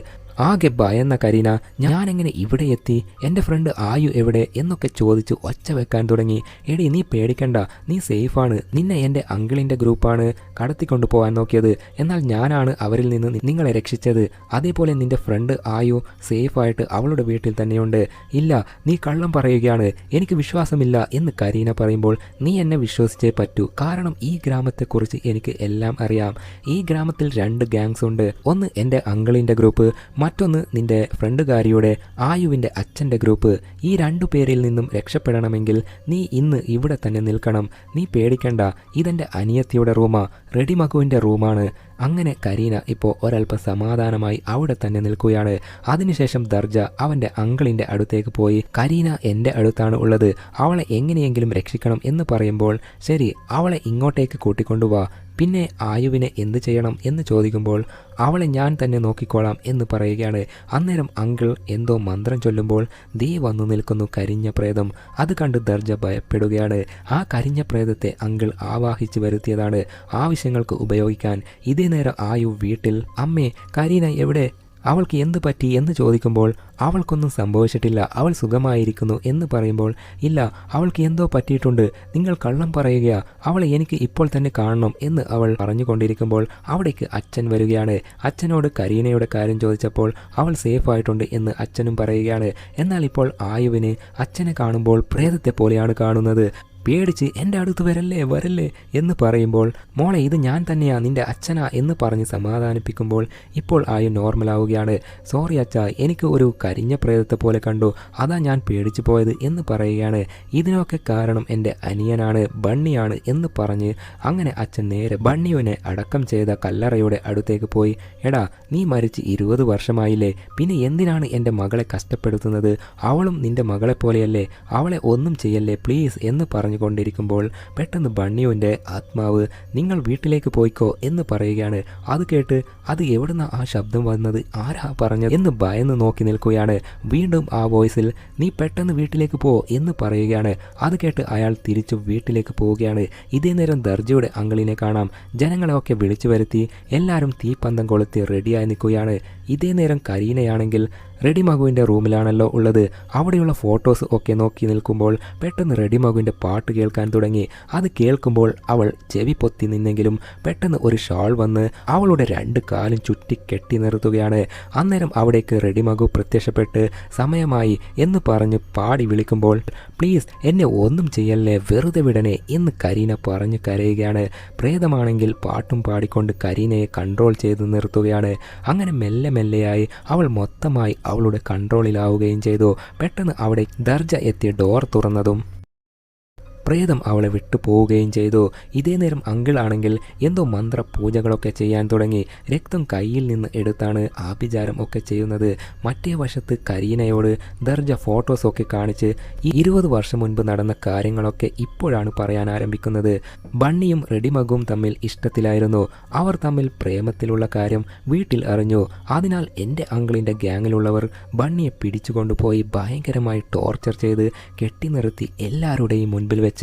ആകെ ഭയന്ന കരീന ഞാനെങ്ങനെ ഇവിടെ എത്തി, എൻ്റെ ഫ്രണ്ട് ആയു എവിടെ എന്നൊക്കെ ചോദിച്ച് ഒച്ച വെക്കാൻ തുടങ്ങി. എടി, നീ പേടിക്കണ്ട, നീ സേഫാണ്. നിന്നെ എൻ്റെ അങ്കിളിൻ്റെ ഗ്രൂപ്പാണ് കടത്തിക്കൊണ്ടു പോകാൻ നോക്കിയത്. എന്നാൽ ഞാനാണ് അവരിൽ നിന്ന് നിങ്ങളെ രക്ഷിച്ചത്. അതേപോലെ നിൻ്റെ ഫ്രണ്ട് ആയു സേഫായിട്ട് അവളുടെ വീട്ടിൽ തന്നെയുണ്ട്. ഇല്ല, നീ കള്ളം പറയുകയാണ്, എനിക്ക് വിശ്വാസമില്ല എന്ന് കരീന പറയുമ്പോൾ നീ എന്നെ വിശ്വസിച്ചേ പറ്റൂ. കാരണം ഈ ഗ്രാമത്തെക്കുറിച്ച് എനിക്ക് എല്ലാം അറിയാം. ഈ ഗ്രാമത്തിൽ 2 ഗാങ്സ് ഉണ്ട്. ഒന്ന് എൻ്റെ അങ്കിളിൻ്റെ ഗ്രൂപ്പ്, മറ്റൊന്ന് നിന്റെ ഫ്രണ്ടുകാരിയുടെ ആയുവിൻ്റെ അച്ഛൻ്റെ ഗ്രൂപ്പ്. ഈ 2 പേരിൽ നിന്നും രക്ഷപ്പെടണമെങ്കിൽ നീ ഇന്ന് ഇവിടെ തന്നെ നിൽക്കണം. നീ പേടിക്കണ്ട, ഇതെൻ്റെ അനിയത്തിയുടെ റൂമാ, റെഡി മകുവിൻ്റെ റൂമാണ്. അങ്ങനെ കരീന ഇപ്പോൾ ഒരല്പം സമാധാനമായി അവിടെ തന്നെ നിൽക്കുകയാണ്. അതിനുശേഷം ദർജ അവൻ്റെ അങ്കിളിൻ്റെ അടുത്തേക്ക് പോയി, കരീന എൻ്റെ അടുത്താണ് ഉള്ളത്, അവളെ എങ്ങനെയെങ്കിലും രക്ഷിക്കണം എന്ന് പറയുമ്പോൾ, ശരി അവളെ ഇങ്ങോട്ടേക്ക് കൂട്ടിക്കൊണ്ടുവാ, പിന്നെ ആയുവിനെ എന്ത് ചെയ്യണം എന്ന് ചോദിക്കുമ്പോൾ അവളെ ഞാൻ തന്നെ നോക്കിക്കോളാം എന്ന് പറയുകയാണ്. അന്നേരം അങ്കിൾ എന്തോ മന്ത്രം ചൊല്ലുമ്പോൾ ദേ വന്നു നിൽക്കുന്നു കരിഞ്ഞ പ്രേതം. അത് കണ്ട് ദർജ ഭയപ്പെടുകയാണ്. ആ കരിഞ്ഞ പ്രേതത്തെ അങ്കിൾ ആവാഹിച്ച് വരുത്തിയതാണ് ആവശ്യങ്ങൾക്ക് ഉപയോഗിക്കാൻ. ഇതേ നേരം ആയു വീട്ടിൽ, അമ്മേ കരീന എവിടെ, അവൾക്ക് എന്ത് പറ്റി എന്ന് ചോദിക്കുമ്പോൾ അവൾക്കൊന്നും സംഭവിച്ചിട്ടില്ല, അവൾ സുഖമായിരിക്കുന്നു എന്ന് പറയുമ്പോൾ, ഇല്ല അവൾക്ക് എന്തോ പറ്റിയിട്ടുണ്ട്, നിങ്ങൾ കള്ളം പറയുകയാ, അവളെ എനിക്ക് ഇപ്പോൾ തന്നെ കാണണം എന്ന് അവൾ പറഞ്ഞുകൊണ്ടിരിക്കുമ്പോൾ അവിടേക്ക് അച്ഛൻ വരികയാണ്. അച്ഛനോട് കരീനയുടെ കാര്യം ചോദിച്ചപ്പോൾ അവൾ സേഫ് ആയിട്ടുണ്ട് എന്ന് അച്ഛനും പറയുകയാണ്. എന്നാൽ ഇപ്പോൾ ആയുവിന് അച്ഛനെ കാണുമ്പോൾ പ്രേതത്തെ പോലെയാണ് കാണുന്നത്. പേടിച്ച് എൻ്റെ അടുത്ത് വരല്ലേ എന്ന് പറയുമ്പോൾ, മോളെ ഇത് ഞാൻ തന്നെയാ, നിൻ്റെ അച്ഛനാ എന്ന് പറഞ്ഞ് സമാധാനിപ്പിക്കുമ്പോൾ ഇപ്പോൾ ആയു നോർമലാവുകയാണ്. സോറി അച്ഛാ, എനിക്ക് ഒരു കരിഞ്ഞ പ്രേതത്തെ പോലെ കണ്ടു, അതാ ഞാൻ പേടിച്ചു പോയത് എന്ന് പറയുകയാണ്. ഇതിനൊക്കെ കാരണം എൻ്റെ അനിയനാണ്, ബണ്ണിയാണ് എന്ന് പറഞ്ഞ് അങ്ങനെ അച്ഛൻ നേരെ ബണ്ണിയുവിനെ അടക്കം ചെയ്ത കല്ലറയുടെ അടുത്തേക്ക് പോയി, എടാ നീ മരിച്ച് 20 വർഷമായില്ലേ, പിന്നെ എന്തിനാണ് എൻ്റെ മകളെ കഷ്ടപ്പെടുത്തുന്നത്, അവളും നിൻ്റെ മകളെ പോലെയല്ലേ, അവളെ ഒന്നും ചെയ്യല്ലേ പ്ലീസ് എന്ന് കൊണ്ടിരിക്കുമ്പോൾ പെട്ടെന്ന് ബണ്ണിയുവിൻ്റെ ആത്മാവ് നിങ്ങൾ വീട്ടിലേക്ക് പോയിക്കോ എന്ന് പറയുകയാണ്. അത് കേട്ട് അത് എവിടുന്ന ആ ശബ്ദം വന്നത്, ആരാ പറഞ്ഞത് എന്ന് ഭയന്ന് നോക്കി നിൽക്കുകയാണ്. വീണ്ടും ആ വോയിസിൽ നീ പെട്ടെന്ന് വീട്ടിലേക്ക് പോ എന്ന് പറയുകയാണ്. അത് കേട്ട് അയാൾ തിരിച്ചു വീട്ടിലേക്ക് പോവുകയാണ്. ഇതേ നേരം ദർജയുടെ അങ്കിളിനെ കാണാം. ജനങ്ങളെയൊക്കെ വിളിച്ചു വരുത്തി എല്ലാവരും തീപ്പന്തം കൊളുത്തി റെഡിയായി നിൽക്കുകയാണ്. ഇതേ നേരം കരീനയാണെങ്കിൽ റെഡി മകുവിൻ്റെ റൂമിലാണല്ലോ ഉള്ളത്. അവിടെയുള്ള ഫോട്ടോസ് ഒക്കെ നോക്കി നിൽക്കുമ്പോൾ പെട്ടെന്ന് റെഡി മകുവിൻ്റെ പാട്ട് കേൾക്കാൻ തുടങ്ങി. അത് കേൾക്കുമ്പോൾ അവൾ ചെവി പൊത്തി നിന്നെങ്കിലും പെട്ടെന്ന് ഒരു ഷാൾ വന്ന് അവളുടെ 2 കാലും ചുറ്റി കെട്ടി നിർത്തുകയാണ്. അന്നേരം അവിടേക്ക് റെഡി മകു പ്രത്യക്ഷപ്പെട്ട് സമയമായി എന്ന് പറഞ്ഞ് പാടി വിളിക്കുമ്പോൾ, പ്ലീസ് എന്നെ ഒന്നും ചെയ്യല്ലേ, വെറുതെ വിടണേ എന്ന് കരീന പറഞ്ഞു കരയുകയാണ്. പ്രേതമാണെങ്കിൽ പാട്ടും പാടിക്കൊണ്ട് കരീനയെ കൺട്രോൾ ചെയ്ത് നിർത്തുകയാണ്. അങ്ങനെ മെല്ലെയായി അവൾ മൊത്തമായി അവളുടെ കൺട്രോളിലാവുകയും ചെയ്തു. പെട്ടെന്ന് അവിടെ ദർജ എത്തി ഡോർ തുറന്നതും പ്രേതം അവളെ വിട്ടു പോവുകയും ചെയ്തു. ഇതേ നേരം അങ്കിളാണെങ്കിൽ എന്തോ മന്ത്രപൂജകളൊക്കെ ചെയ്യാൻ തുടങ്ങി. രക്തം കയ്യിൽ നിന്ന് എടുത്താണ് ആഭിചാരം ഒക്കെ ചെയ്യുന്നത്. മറ്റേ വശത്ത് കരീനയോട് ദർജ ഫോട്ടോസൊക്കെ കാണിച്ച് ഈ 20 വർഷം മുൻപ് നടന്ന കാര്യങ്ങളൊക്കെ ഇപ്പോഴാണ് പറയാൻ ആരംഭിക്കുന്നത്. ബണ്ണിയും റെഡിമകും തമ്മിൽ ഇഷ്ടത്തിലായിരുന്നു. അവർ തമ്മിൽ പ്രേമത്തിലുള്ള കാര്യം വീട്ടിൽ അറിഞ്ഞു. അതിനാൽ എൻ്റെ അങ്കിളിൻ്റെ ഗ്യാങ്ങിലുള്ളവർ ബണ്ണിയെ പിടിച്ചുകൊണ്ടുപോയി ഭയങ്കരമായി ടോർച്ചർ ചെയ്ത് കെട്ടി നിർത്തി എല്ലാവരുടെയും മുൻപിൽ വെച്ച്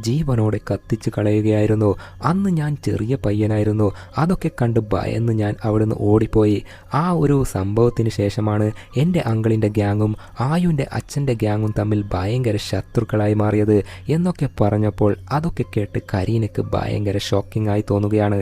ജീവനോടെ കത്തിച്ചു കളയുകയായിരുന്നു. അന്ന് ഞാൻ ചെറിയ പയ്യനായിരുന്നു. അതൊക്കെ കണ്ട് ഭയന്ന് ഞാൻ അവിടുന്ന് ഓടിപ്പോയി. ആ ഒരു സംഭവത്തിന് ശേഷമാണ് എൻ്റെ അങ്കിളിൻ്റെ ഗ്യാങ്ങും ആയുവിൻ്റെ അച്ഛൻ്റെ ഗ്യാങ്ങും തമ്മിൽ ഭയങ്കര ശത്രുക്കളായി മാറിയത് എന്നൊക്കെ പറഞ്ഞപ്പോൾ അതൊക്കെ കേട്ട് കരീനയ്ക്ക് ഭയങ്കര ഷോക്കിംഗ് ആയി തോന്നുകയാണ്.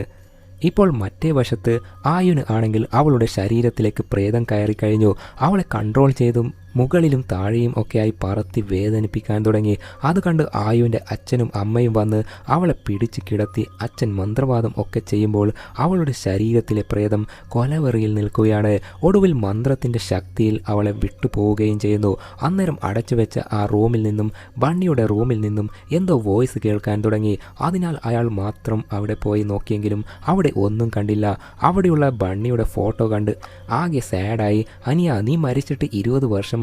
ഇപ്പോൾ മറ്റേ വശത്ത് ആയുന് ആണെങ്കിൽ അവളുടെ ശരീരത്തിലേക്ക് പ്രേതം കയറി കഴിഞ്ഞു. അവളെ കൺട്രോൾ ചെയ്തും മുകളിലും താഴെയും ഒക്കെയായി പറത്തി വേദനിപ്പിക്കാൻ തുടങ്ങി. അത് കണ്ട് ആയുവിൻ്റെ അച്ഛനും അമ്മയും വന്ന് അവളെ പിടിച്ച് കിടത്തി അച്ഛൻ മന്ത്രവാദം ഒക്കെ ചെയ്യുമ്പോൾ അവളുടെ ശരീരത്തിലെ പ്രേതം കൊലവെറിയിൽ നിൽക്കുകയാണ്. ഒടുവിൽ മന്ത്രത്തിൻ്റെ ശക്തിയിൽ അവളെ വിട്ടുപോവുകയും ചെയ്യുന്നു. അന്നേരം അടച്ചു വെച്ച ആ റൂമിൽ നിന്നും ബണ്ണിയുടെ റൂമിൽ നിന്നും എന്തോ വോയിസ് കേൾക്കാൻ തുടങ്ങി. അതിനാൽ അയാൾ മാത്രം അവിടെ പോയി നോക്കിയെങ്കിലും അവിടെ ഒന്നും കണ്ടില്ല. അവിടെയുള്ള ബണ്ണിയുടെ ഫോട്ടോ കണ്ട് ആകെ സാഡായി, അനിയ നീ മരിച്ചിട്ട് 20 വർഷം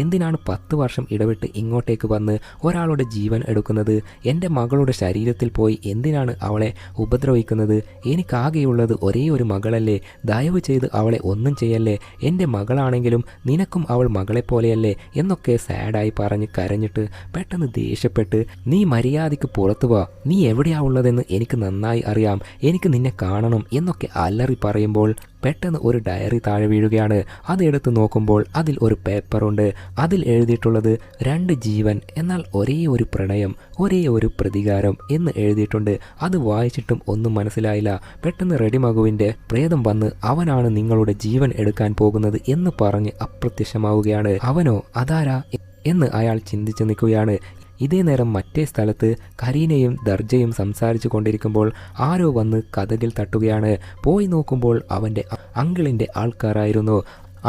എന്തിനാണ് 10 വർഷം ഇടവിട്ട് ഇങ്ങോട്ടേക്ക് വന്ന് ഒരാളുടെ ജീവൻ എടുക്കുന്നത്? എൻ്റെ മകളുടെ ശരീരത്തിൽ പോയി എന്തിനാണ് അവളെ ഉപദ്രവിക്കുന്നത്? എനിക്കാകെയുള്ളത് ഒരേ ഒരു മകളല്ലേ, ദയവ് ചെയ്ത് അവളെ ഒന്നും ചെയ്യല്ലേ, എൻ്റെ മകളാണെങ്കിലും നിനക്കും അവൾ മകളെപ്പോലെയല്ലേ എന്നൊക്കെ സാഡായി പറഞ്ഞ് കരഞ്ഞിട്ട് പെട്ടെന്ന് ദേഷ്യപ്പെട്ട്, നീ മര്യാദയ്ക്ക് പുറത്തു വാ, നീ എവിടെയാ ഉള്ളതെന്ന് എനിക്ക് നന്നായി അറിയാം, എനിക്ക് നിന്നെ കാണണം എന്നൊക്കെ അലറി പറയുമ്പോൾ പെട്ടെന്ന് ഒരു ഡയറി താഴെ വീഴുകയാണ്. അതെടുത്ത് നോക്കുമ്പോൾ അതിൽ ഒരു പേപ്പറുണ്ട്. അതിൽ എഴുതിയിട്ടുള്ളത് 2 ജീവൻ എന്നാൽ ഒരേ ഒരു പ്രണയം, ഒരേ ഒരു പ്രതികാരം എന്ന് എഴുതിയിട്ടുണ്ട്. അത് വായിച്ചിട്ടും ഒന്നും മനസ്സിലായില്ല. പെട്ടെന്ന് റെഡിമകുവിൻ്റെ പ്രേതം വന്ന് അവനാണ് നിങ്ങളുടെ ജീവൻ എടുക്കാൻ പോകുന്നത് എന്ന് പറഞ്ഞ് അപ്രത്യക്ഷമാവുകയാണ്. അവനോ, അതാരാ എന്ന് അയാൾ ചിന്തിച്ചു നിൽക്കുകയാണ്. ഇതേ നേരം മറ്റേ സ്ഥലത്ത് കരീനയും ദർജയും സംസാരിച്ചു കൊണ്ടിരിക്കുമ്പോൾ ആരോ വന്ന് കതകിൽ തട്ടുകയാണ്. പോയി നോക്കുമ്പോൾ അവൻ്റെ അങ്കിളിൻ്റെ ആൾക്കാരായിരുന്നു.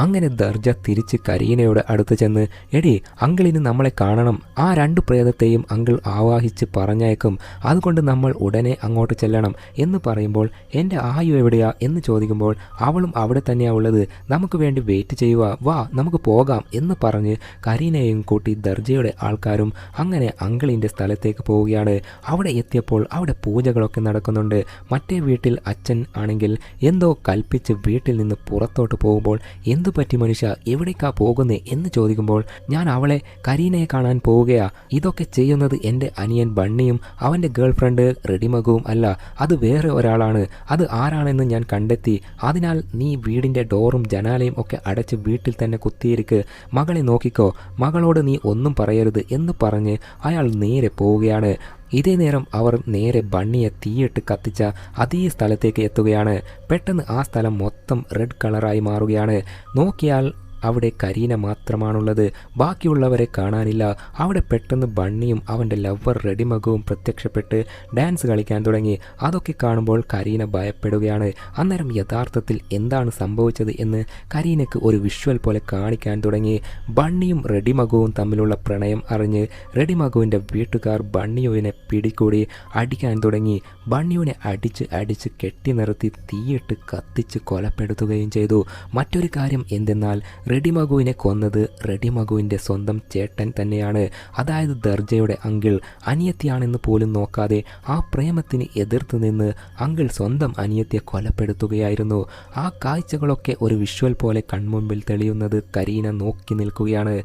അങ്ങനെ ദർജ തിരിച്ച് കരീനയുടെ അടുത്ത് ചെന്ന് എടി അങ്കിളിന് നമ്മളെ കാണണം, ആ 2 പ്രേതത്തെയും അങ്കിൾ ആവാഹിച്ച് പറഞ്ഞയക്കും, അതുകൊണ്ട് നമ്മൾ ഉടനെ അങ്ങോട്ട് ചെല്ലണം എന്ന് പറയുമ്പോൾ എൻ്റെ ആയു എവിടെയാ എന്ന് ചോദിക്കുമ്പോൾ അവളും അവിടെ തന്നെയാ ഉള്ളത്, നമുക്ക് വേണ്ടി വെയിറ്റ് ചെയ്യുക, വാ നമുക്ക് പോകാം എന്ന് പറഞ്ഞ് കരീനയെയും കൂട്ടി ദർജയുടെ ആൾക്കാരും അങ്ങനെ അങ്കിളിൻ്റെ സ്ഥലത്തേക്ക് പോവുകയാണ്. അവിടെ എത്തിയപ്പോൾ അവിടെ പൂജകളൊക്കെ നടക്കുന്നുണ്ട്. മറ്റേ വീട്ടിൽ അച്ഛൻ ആണെങ്കിൽ എന്തോ കൽപ്പിച്ച് വീട്ടിൽ നിന്ന് പുറത്തോട്ട് പോകുമ്പോൾ എന്തു പറ്റി മനുഷ്യ, എവിടേക്കാ പോകുന്നേ എന്ന് ചോദിക്കുമ്പോൾ ഞാൻ അവളെ കരീനയെ കാണാൻ പോവുകയാ, ഇതൊക്കെ ചെയ്യുന്നത് എൻ്റെ അനിയൻ ബണ്ണിയും അവൻ്റെ ഗേൾ ഫ്രണ്ട് റെഡിമകുവും അല്ല, അത് വേറെ ഒരാളാണ്, അത് ആരാണെന്ന് ഞാൻ കണ്ടെത്തി, അതിനാൽ നീ വീടിൻ്റെ ഡോറും ജനാലയും ഒക്കെ അടച്ച് വീട്ടിൽ തന്നെ കുത്തിയിരിക്ക്, മകളെ നോക്കിക്കോ, മകളോട് നീ ഒന്നും പറയരുത് എന്ന് പറഞ്ഞ് അയാൾ നേരെ പോവുകയാണ്. ഇതേ നേരം അവർ നേരെ ബണ്ണിയെ തീയിട്ട് കത്തിച്ച അതേ സ്ഥലത്തേക്ക് എത്തുകയാണ്. പെട്ടെന്ന് ആ സ്ഥലം മൊത്തം റെഡ് കളറായി മാറുകയാണ്. നോക്കിയാൽ അവിടെ കരീന മാത്രമാണുള്ളത്, ബാക്കിയുള്ളവരെ കാണാനില്ല. അവിടെ പെട്ടെന്ന് ബണ്ണിയും അവൻ്റെ ലവർ റെഡിമകുവും പ്രത്യക്ഷപ്പെട്ട് ഡാൻസ് കളിക്കാൻ തുടങ്ങി. അതൊക്കെ കാണുമ്പോൾ കരീന ഭയപ്പെടുകയാണ്. അന്നേരം യഥാർത്ഥത്തിൽ എന്താണ് സംഭവിച്ചത് എന്ന് കരീനയ്ക്ക് ഒരു വിഷ്വൽ പോലെ കാണിക്കാൻ തുടങ്ങി. ബണ്ണിയും റെഡിമകുവും തമ്മിലുള്ള പ്രണയം അറിഞ്ഞ് റെഡിമകുവിൻ്റെ വീട്ടുകാർ ബണ്ണിയുവിനെ പിടികൂടി അടിക്കാൻ തുടങ്ങി. ബണ്ണിയുവിനെ അടിച്ച് കെട്ടി നിർത്തി തീയിട്ട് കത്തിച്ച് കൊലപ്പെടുത്തുകയും ചെയ്തു. മറ്റൊരു കാര്യം എന്തെന്നാൽ റെഡിമകുവിനെ കൊന്നത് റെഡിമകുവിൻ്റെ സ്വന്തം ചേട്ടൻ തന്നെയാണ്, അതായത് ദർജയുടെ അങ്കിൾ. അനിയത്തിയാണെന്ന് പോലും നോക്കാതെ ആ പ്രേമത്തിന് എതിർത്ത് നിന്ന് അങ്കിൾ സ്വന്തം അനിയത്തിയെ കൊലപ്പെടുത്തുകയായിരുന്നു. ആ കാഴ്ചകളൊക്കെ ഒരു വിഷ്വൽ പോലെ കൺമുമ്പിൽ തെളിയുന്നത് കരീന നോക്കി നിൽക്കുകയാണ്.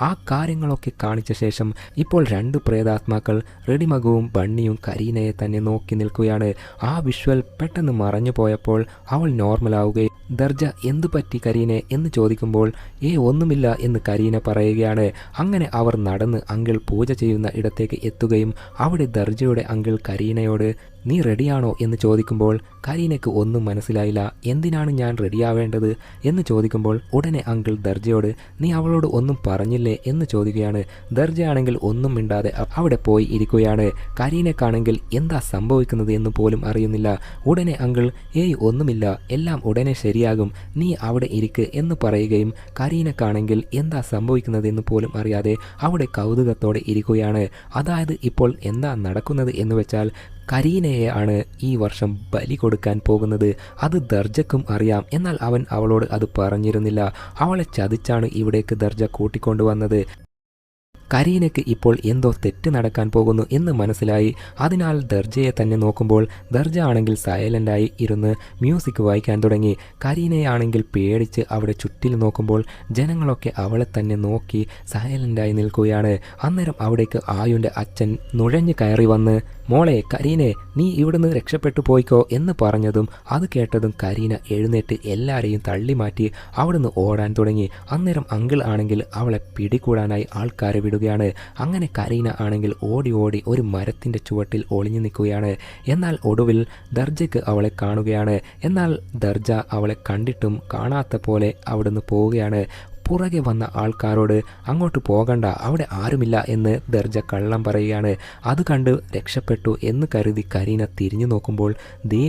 ആ കാര്യങ്ങളൊക്കെ കാണിച്ച ശേഷം ഇപ്പോൾ 2 പ്രേതാത്മാക്കൾ റെഡിമകുവും ബണ്ണിയും കരീനയെ തന്നെ നോക്കി നിൽക്കുകയാണ്. ആ വിഷ്വൽ പെട്ടെന്ന് മറഞ്ഞു പോയപ്പോൾ അവൾ നോർമലാവുകയും ദർജ എന്തു പറ്റി കരീനെ എന്ന് ചോദിക്കുമ്പോൾ ഒന്നുമില്ല എന്ന് കരീന പറയുകയാണ്. അങ്ങനെ അവർ നടന്ന് അങ്കിൾ പൂജ ചെയ്യുന്ന ഇടത്തേക്ക് എത്തുകയും അവിടെ ദർജയുടെ അങ്കിൾ കരീനയോട് നീ റെഡിയാണോ എന്ന് ചോദിക്കുമ്പോൾ കരീനയ്ക്ക് ഒന്നും മനസ്സിലായില്ല. എന്തിനാണ് ഞാൻ റെഡിയാവേണ്ടത് എന്ന് ചോദിക്കുമ്പോൾ ഉടനെ അങ്കിൾ ദർജയോട് നീ അവളോട് ഒന്നും പറഞ്ഞില്ലേ എന്ന് ചോദിക്കുകയാണ്. ദർജയാണെങ്കിൽ ഒന്നും മിണ്ടാതെ അവിടെ പോയി ഇരിക്കുകയാണ്. കരീനക്കാണെങ്കിൽ എന്താ സംഭവിക്കുന്നത് എന്ന് പോലും അറിയുന്നില്ല. ഉടനെ അങ്കിൾ ഒന്നുമില്ല, എല്ലാം ഉടനെ ശരിയാകും, നീ അവിടെ ഇരിക്ക് എന്ന് പറയുകയും കരീനക്കാണെങ്കിൽ എന്താ സംഭവിക്കുന്നത് എന്ന് പോലും അറിയാതെ അവിടെ കൗതുകത്തോടെ ഇരിക്കുകയാണ്. അതായത് ഇപ്പോൾ എന്താ നടക്കുന്നത് എന്ന് വെച്ചാൽ കരീനയെ ആണ് ഈ വർഷം ബലി കൊടുക്കാൻ പോകുന്നത്. അത് ദർജക്കും അറിയാം, എന്നാൽ അവൻ അവളോട് അത് പറഞ്ഞിരുന്നില്ല. അവളെ ചതിച്ചാണ് ഇവിടേക്ക് ദർജ കൂട്ടിക്കൊണ്ടുവന്നത്. കരീനയ്ക്ക് ഇപ്പോൾ എന്തോ തെറ്റ് നടക്കാൻ പോകുന്നു എന്ന് മനസ്സിലായി. അതിനാൽ ദർജയെ തന്നെ നോക്കുമ്പോൾ ദർജ ആണെങ്കിൽ സൈലൻ്റായി ഇരുന്ന് മ്യൂസിക് വായിക്കാൻ തുടങ്ങി. കരീനയാണെങ്കിൽ പേടിച്ച് അവിടെ ചുറ്റിൽ നോക്കുമ്പോൾ ജനങ്ങളൊക്കെ അവളെ തന്നെ നോക്കി സൈലൻ്റായി നിൽക്കുകയാണ്. അന്നേരം അവിടേക്ക് ആയുൻ്റെ അച്ഛൻ നുഴഞ്ഞു കയറി വന്ന് മോളെ കരീനെ, നീ ഇവിടുന്ന് രക്ഷപ്പെട്ടു പോയിക്കോ എന്ന് പറഞ്ഞതും അത് കേട്ടതും കരീന എഴുന്നേറ്റ് എല്ലാവരെയും തള്ളി മാറ്റി അവിടുന്ന് ഓടാൻ തുടങ്ങി. അന്നേരം അങ്കിൾ ആണെങ്കിൽ അവളെ പിടികൂടാനായി ആൾക്കാരെ വിടുകയാണ്. അങ്ങനെ കരീന ആണെങ്കിൽ ഓടി ഒരു മരത്തിൻ്റെ ചുവട്ടിൽ ഒളിഞ്ഞു നിൽക്കുകയാണ്. എന്നാൽ ഒടുവിൽ ദർജയ്ക്ക് അവളെ കാണുകയാണ്. എന്നാൽ ദർജ അവളെ കണ്ടിട്ടും കാണാത്ത പോലെ അവിടുന്ന് പോവുകയാണ്. പുറകെ വന്ന ആൾക്കാരോട് അങ്ങോട്ട് പോകണ്ട, അവിടെ ആരുമില്ല എന്ന് ദർജ കള്ളം പറയുകയാണ്. അത് കണ്ട് രക്ഷപ്പെട്ടു എന്ന് കരുതി കരീന തിരിഞ്ഞു നോക്കുമ്പോൾ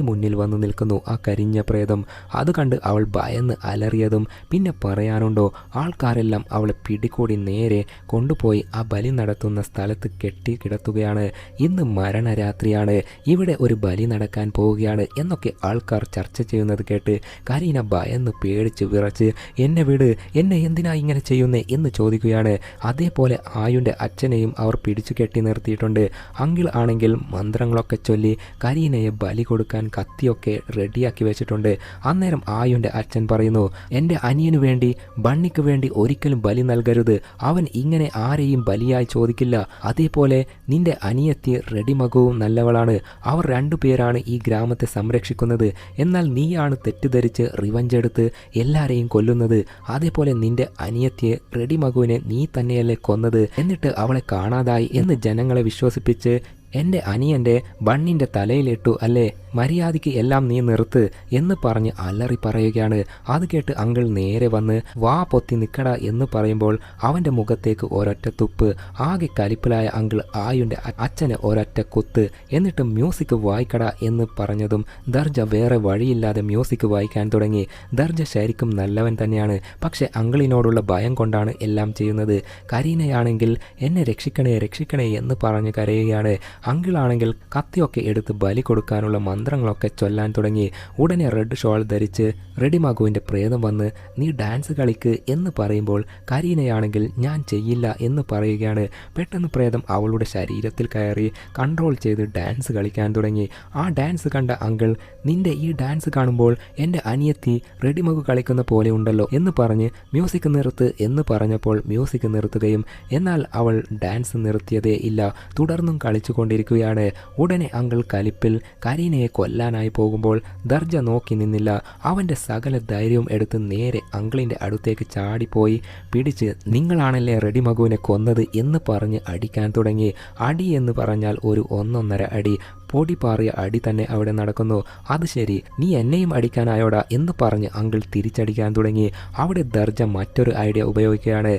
മുന്നിൽ വന്നു നിൽക്കുന്നു ആ കരിഞ്ഞ പ്രേതം. അത് കണ്ട് അവൾ ഭയന്ന് അലറിയതും പിന്നെ പറയാനുണ്ടോ, ആൾക്കാരെല്ലാം അവളെ പിടികൂടി നേരെ കൊണ്ടുപോയി ആ ബലി നടത്തുന്ന സ്ഥലത്ത് കെട്ടി കിടത്തുകയാണ്. ഇന്ന് മരണരാത്രിയാണ്, ഇവിടെ ഒരു ബലി നടക്കാൻ പോവുകയാണ് എന്നൊക്കെ ആൾക്കാർ ചർച്ച ചെയ്യുന്നത് കേട്ട് കരീന ഭയന്ന് പേടിച്ച് വിറച്ച് എന്നെ വിട്, എന്നെ എന്തിനാ ഇങ്ങനെ ചെയ്യുന്നേ എന്ന് ചോദിക്കുകയാണ്. അതേപോലെ ആയുൻ്റെ അച്ഛനെയും അവർ പിടിച്ചു കെട്ടി നിർത്തിയിട്ടുണ്ട്. അങ്കിൾ ആണെങ്കിൽ മന്ത്രങ്ങളൊക്കെ ചൊല്ലി കരീനയെ ബലി കൊടുക്കാൻ കത്തിയൊക്കെ റെഡിയാക്കി വെച്ചിട്ടുണ്ട്. അന്നേരം ആയുൻ്റെ അച്ഛൻ പറയുന്നു, എൻ്റെ അനിയനു വേണ്ടി ബണ്ണിക്ക് വേണ്ടി ഒരിക്കലും ബലി നൽകരുത്, അവൻ ഇങ്ങനെ ആരെയും ബലിയായി ചോദിക്കില്ല. അതേപോലെ നിന്റെ അനിയത്തി റെഡിമകുവും നല്ലവളാണ്, അവർ 2 പേരാണ് ഈ ഗ്രാമത്തെ സംരക്ഷിക്കുന്നത്. എന്നാൽ നീയാണ് തെറ്റിദ്ധരിച്ച് റിവഞ്ച് എടുത്ത് എല്ലാരെയും കൊല്ലുന്നത്. അതേപോലെ നിന്റെ അനിയത്തിയെ റെഡിമകുവിനെ നീ തന്നെയല്ലേ കൊന്നത്, എന്നിട്ട് അവളെ കാണാതായി എന്ന് ജനങ്ങളെ വിശ്വസിപ്പിച്ച് എൻ്റെ അനിയൻ്റെ ബണ്ണിൻ്റെ തലയിലിട്ടു അല്ലേ, മര്യാദയ്ക്ക് എല്ലാം നീ നിർത്ത് എന്ന് പറഞ്ഞ് അലറി പറയുകയാണ്. അത് കേട്ട് അങ്കിൾ നേരെ വന്ന് വാ പൊത്തി നിൽക്കട എന്ന് പറയുമ്പോൾ അവൻ്റെ മുഖത്തേക്ക് ഒരൊറ്റ തുപ്പ്. ആകെ കലിപ്പിലായ അങ്കിൾ ആയുൻ്റെ അച്ഛന് ഒരൊറ്റ കുത്ത്. എന്നിട്ട് മ്യൂസിക് വായിക്കട എന്ന് പറഞ്ഞതും ദർജ വേറെ വഴിയില്ലാതെ മ്യൂസിക് വായിക്കാൻ തുടങ്ങി. ദർജ ശരിക്കും നല്ലവൻ തന്നെയാണ്, പക്ഷെ അങ്കിളിനോടുള്ള ഭയം കൊണ്ടാണ് എല്ലാം ചെയ്യുന്നത്. കരീനയാണെങ്കിൽ എന്നെ രക്ഷിക്കണേ രക്ഷിക്കണേ എന്ന് പറഞ്ഞ് കരയുകയാണ്. അങ്കിളാണെങ്കിൽ കത്തിയൊക്കെ എടുത്ത് ബലി കൊടുക്കാനുള്ള മന്ത്രങ്ങളൊക്കെ ചൊല്ലാൻ തുടങ്ങി. ഉടനെ റെഡ് ഷോൾ ധരിച്ച് റെഡി മഗുവിൻ്റെ പ്രേതം വന്ന് നീ ഡാൻസ് കളിക്ക് എന്ന് പറയുമ്പോൾ കരീനയാണെങ്കിൽ ഞാൻ ചെയ്യില്ല എന്ന് പറയുകയാണ്. പെട്ടെന്ന് പ്രേതം അവളുടെ ശരീരത്തിൽ കയറി കൺട്രോൾ ചെയ്ത് ഡാൻസ് കളിക്കാൻ തുടങ്ങി. ആ ഡാൻസ് കണ്ട അങ്കിൾ നിന്റെ ഈ ഡാൻസ് കാണുമ്പോൾ എൻ്റെ അനിയത്തി റെഡി മഗു കളിക്കുന്ന പോലെ ഉണ്ടല്ലോ എന്ന് പറഞ്ഞ് മ്യൂസിക് നിർത്ത് എന്ന് പറഞ്ഞപ്പോൾ മ്യൂസിക് നിർത്തുകയും എന്നാൽ അവൾ ഡാൻസ് നിർത്തിയതേ ഇല്ല, തുടർന്നും കളിച്ചുകൊണ്ടിരിക്കുകയാണ്. ഉടനെ അങ്കിൾ കലിപ്പിൽ കരീനയെ കൊല്ലാനായി പോകുമ്പോൾ ദർജ നോക്കി നിന്നില്ല. അവൻ്റെ സകല ധൈര്യവും എടുത്ത് നേരെ അങ്കിളിൻ്റെ അടുത്തേക്ക് ചാടിപ്പോയി പിടിച്ച് നിങ്ങളാണല്ലേ റെഡി മഗുവിനെ കൊന്നത് എന്ന് പറഞ്ഞ് അടിക്കാൻ തുടങ്ങി. അടി എന്ന് പറഞ്ഞാൽ ഒരു 1.5 അടി, പൊടി പാറിയ അടി തന്നെ അവിടെ നടക്കുന്നു. അത് ശരി, നീ എന്നെയും അടിക്കാനായോടാ എന്ന് പറഞ്ഞ് അങ്കിൾ തിരിച്ചടിക്കാൻ തുടങ്ങി. അവിടെ ദർജ മറ്റൊരു ഐഡിയ ഉപയോഗിക്കുകയാണ്.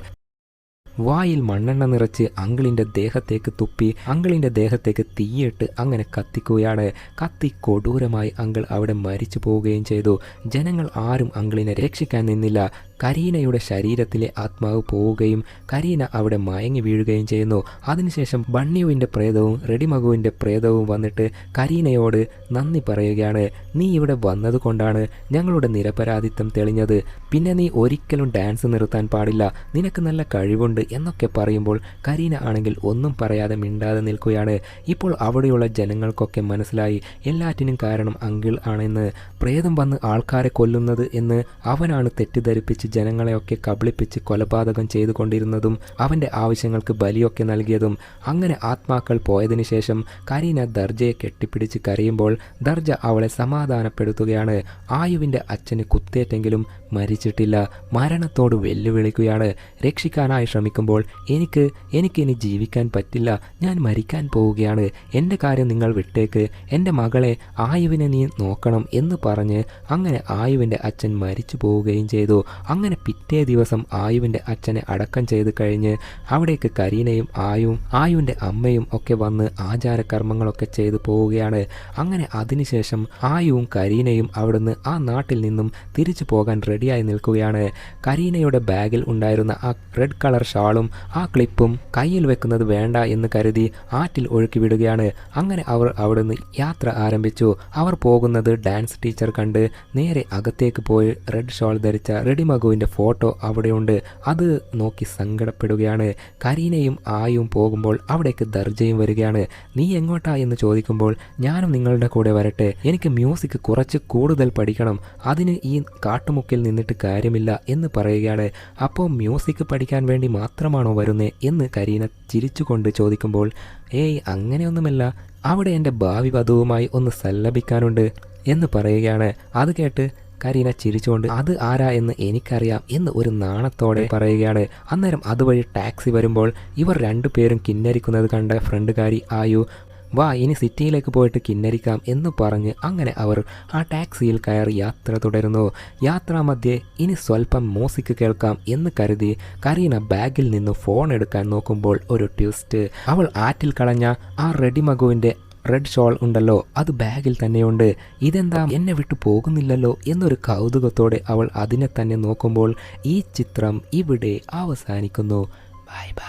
വായിൽ മണ്ണെണ്ണ നിറച്ച് അങ്കിളിൻ്റെ ദേഹത്തേക്ക് തുപ്പി അങ്കിളിൻ്റെ ദേഹത്തേക്ക് തീയിട്ട് അങ്ങനെ കത്തിക്കുകയാണ്. കത്തി കൊടൂരമായി അങ്കിൾ അവിടെ മരിച്ചു പോവുകയും ചെയ്തു. ജനങ്ങൾ ആരും അങ്കിളിനെ രക്ഷിക്കാൻ നിന്നില്ല. കരീനയുടെ ശരീരത്തിലെ ആത്മാവ് പോവുകയും കരീന അവിടെ മയങ്ങി വീഴുകയും ചെയ്യുന്നു. അതിനുശേഷം ബണ്ണിയുവിൻ്റെ പ്രേതവും റെഡി മഗുവിൻ്റെ പ്രേതവും വന്നിട്ട് കരീനയോട് നന്ദി പറയുകയാണ്. നീ ഇവിടെ വന്നതുകൊണ്ടാണ് ഞങ്ങളുടെ നിരപരാധിത്വം തെളിഞ്ഞത്. പിന്നെ നീ ഒരിക്കലും ഡാൻസ് നിർത്താൻ പാടില്ല, നിനക്ക് നല്ല കഴിവുണ്ട് എന്നൊക്കെ പറയുമ്പോൾ കരീന ആണെങ്കിൽ ഒന്നും പറയാതെ മിണ്ടാതെ നിൽക്കുകയാണ്. ഇപ്പോൾ അവിടെയുള്ള ജനങ്ങൾക്കൊക്കെ മനസ്സിലായി എല്ലാറ്റിനും കാരണം അങ്കിൾ ആണെന്ന്. പ്രേതം വന്ന് ആൾക്കാരെ കൊല്ലുന്നത് എന്ന് അവനാണ് തെറ്റിദ്ധരിപ്പിച്ച് ജനങ്ങളെയൊക്കെ കബളിപ്പിച്ച് കൊലപാതകം ചെയ്തുകൊണ്ടിരുന്നതും അവൻ്റെ ആവശ്യങ്ങൾക്ക് ബലിയൊക്കെ നൽകിയതും. അങ്ങനെ ആത്മാക്കൾ പോയതിനു ശേഷം കരീന ദർജയെ കെട്ടിപ്പിടിച്ച് കരയുമ്പോൾ ദർജ അവളെ സമാധാനപ്പെടുത്തുകയാണ്. ആയുവിൻ്റെ അച്ഛന് കുത്തേറ്റെങ്കിലും മരിച്ചിട്ടില്ല, മരണത്തോട് വെല്ലുവിളിക്കുകയാണ്. രക്ഷിക്കാനായി ശ്രമിക്കുമ്പോൾ എനിക്കിനി ജീവിക്കാൻ പറ്റില്ല, ഞാൻ മരിക്കാൻ പോവുകയാണ്, എൻ്റെ കാര്യം നിങ്ങൾ വിട്ടേക്ക്, എൻ്റെ മകളെ ആയുവിനെ നീ നോക്കണം എന്ന് പറഞ്ഞ് അങ്ങനെ ആയുവിൻ്റെ അച്ഛൻ മരിച്ചു പോവുകയും ചെയ്തു. അങ്ങനെ പിറ്റേ ദിവസം ആയുവിൻ്റെ അച്ഛനെ അടക്കം ചെയ്ത് കഴിഞ്ഞ് അവിടേക്ക് കരീനയും ആയുവിൻ്റെ അമ്മയും ഒക്കെ വന്ന് ആചാരകർമ്മങ്ങളൊക്കെ ചെയ്തു പോവുകയാണ്. അങ്ങനെ അതിനുശേഷം ആയുവും കരീനയും അവിടുന്ന് ആ നാട്ടിൽ നിന്നും തിരിച്ചു പോകാൻ റെഡിയായി നിൽക്കുകയാണ്. കരീനയുടെ ബാഗിൽ ഉണ്ടായിരുന്ന ആ റെഡ് കളർ ഷാളും ആ ക്ലിപ്പും കയ്യിൽ വെക്കുന്നത് വേണ്ട എന്ന് കരുതി ആറ്റിൽ ഒഴുക്കി വിടുകയാണ്. അങ്ങനെ അവർ അവിടുന്ന് യാത്ര ആരംഭിച്ചു. അവർ പോകുന്നത് ഡാൻസ് ടീച്ചർ കണ്ട് നേരെ അകത്തേക്ക് പോയി റെഡ് ഷാൾ ധരിച്ച റെഡി മഗുവിൻ്റെ ഫോട്ടോ അവിടെയുണ്ട്. അത് നോക്കി സങ്കടപ്പെടുകയാണ്. കരീനയും ആയും പോകുമ്പോൾ അവിടേക്ക് ദർജയും വരികയാണ്. നീ എങ്ങോട്ടാ എന്ന് ചോദിക്കുമ്പോൾ ഞാനും നിങ്ങളുടെ കൂടെ വരട്ടെ, എനിക്ക് മ്യൂസിക് കുറച്ച് കൂടുതൽ പഠിക്കണം, അതിന് ഈ കാട്ടുമുക്കിൽ നിന്നിട്ട് കാര്യമില്ല എന്ന് പറയുകയാണ്. അപ്പോൾ മ്യൂസിക് പഠിക്കാൻ വേണ്ടി മാത്രമാണോ വരുന്നേ എന്ന് കരീന ചിരിച്ചുകൊണ്ട് ചോദിക്കുമ്പോൾ ഏയ് അങ്ങനെയൊന്നുമല്ല, അവിടെ എൻ്റെ ഭാവി വധുവുമായി ഒന്ന് സല്ലപിക്കാനുണ്ട് എന്ന് പറയുകയാണ്. അത് കേട്ട് കരീന ചിരിച്ചുകൊണ്ട് അത് ആരാ എന്ന് എനിക്കറിയാം എന്ന് ഒരു നാണത്തോടെ പറയുകയാണ്. അന്നേരം അതുവഴി ടാക്സി വരുമ്പോൾ ഇവർ രണ്ടുപേരും കിന്നരിക്കുന്നത് കണ്ട ഫ്രണ്ടുകാരി ആയു വാ ഇനി സിറ്റിയിലേക്ക് പോയിട്ട് കിന്നരിക്കാം എന്ന് പറഞ്ഞ് അങ്ങനെ അവർ ആ ടാക്സിയിൽ കയറി യാത്ര തുടരുന്നു. യാത്രാമധ്യേ ഇനി സ്വല്പം മ്യൂസിക് കേൾക്കാം എന്ന് കരുതി കരീന ബാഗിൽ നിന്ന് ഫോൺ എടുക്കാൻ നോക്കുമ്പോൾ ഒരു ട്വിസ്റ്റ്. അവൾ ആറ്റിൽ കളഞ്ഞ ആ റെഡി മഗുവിൻ്റെ റെഡ് ഷോൾ ഉണ്ടല്ലോ, അത് ബാഗിൽ തന്നെയുണ്ട്. ഇതെന്താ എന്നെ വിട്ടു പോകുന്നില്ലല്ലോ എന്നൊരു കൗതുകത്തോടെ അവൾ അതിനെ തന്നെ നോക്കുമ്പോൾ ഈ ചിത്രം ഇവിടെ അവസാനിക്കുന്നു. Bye bye.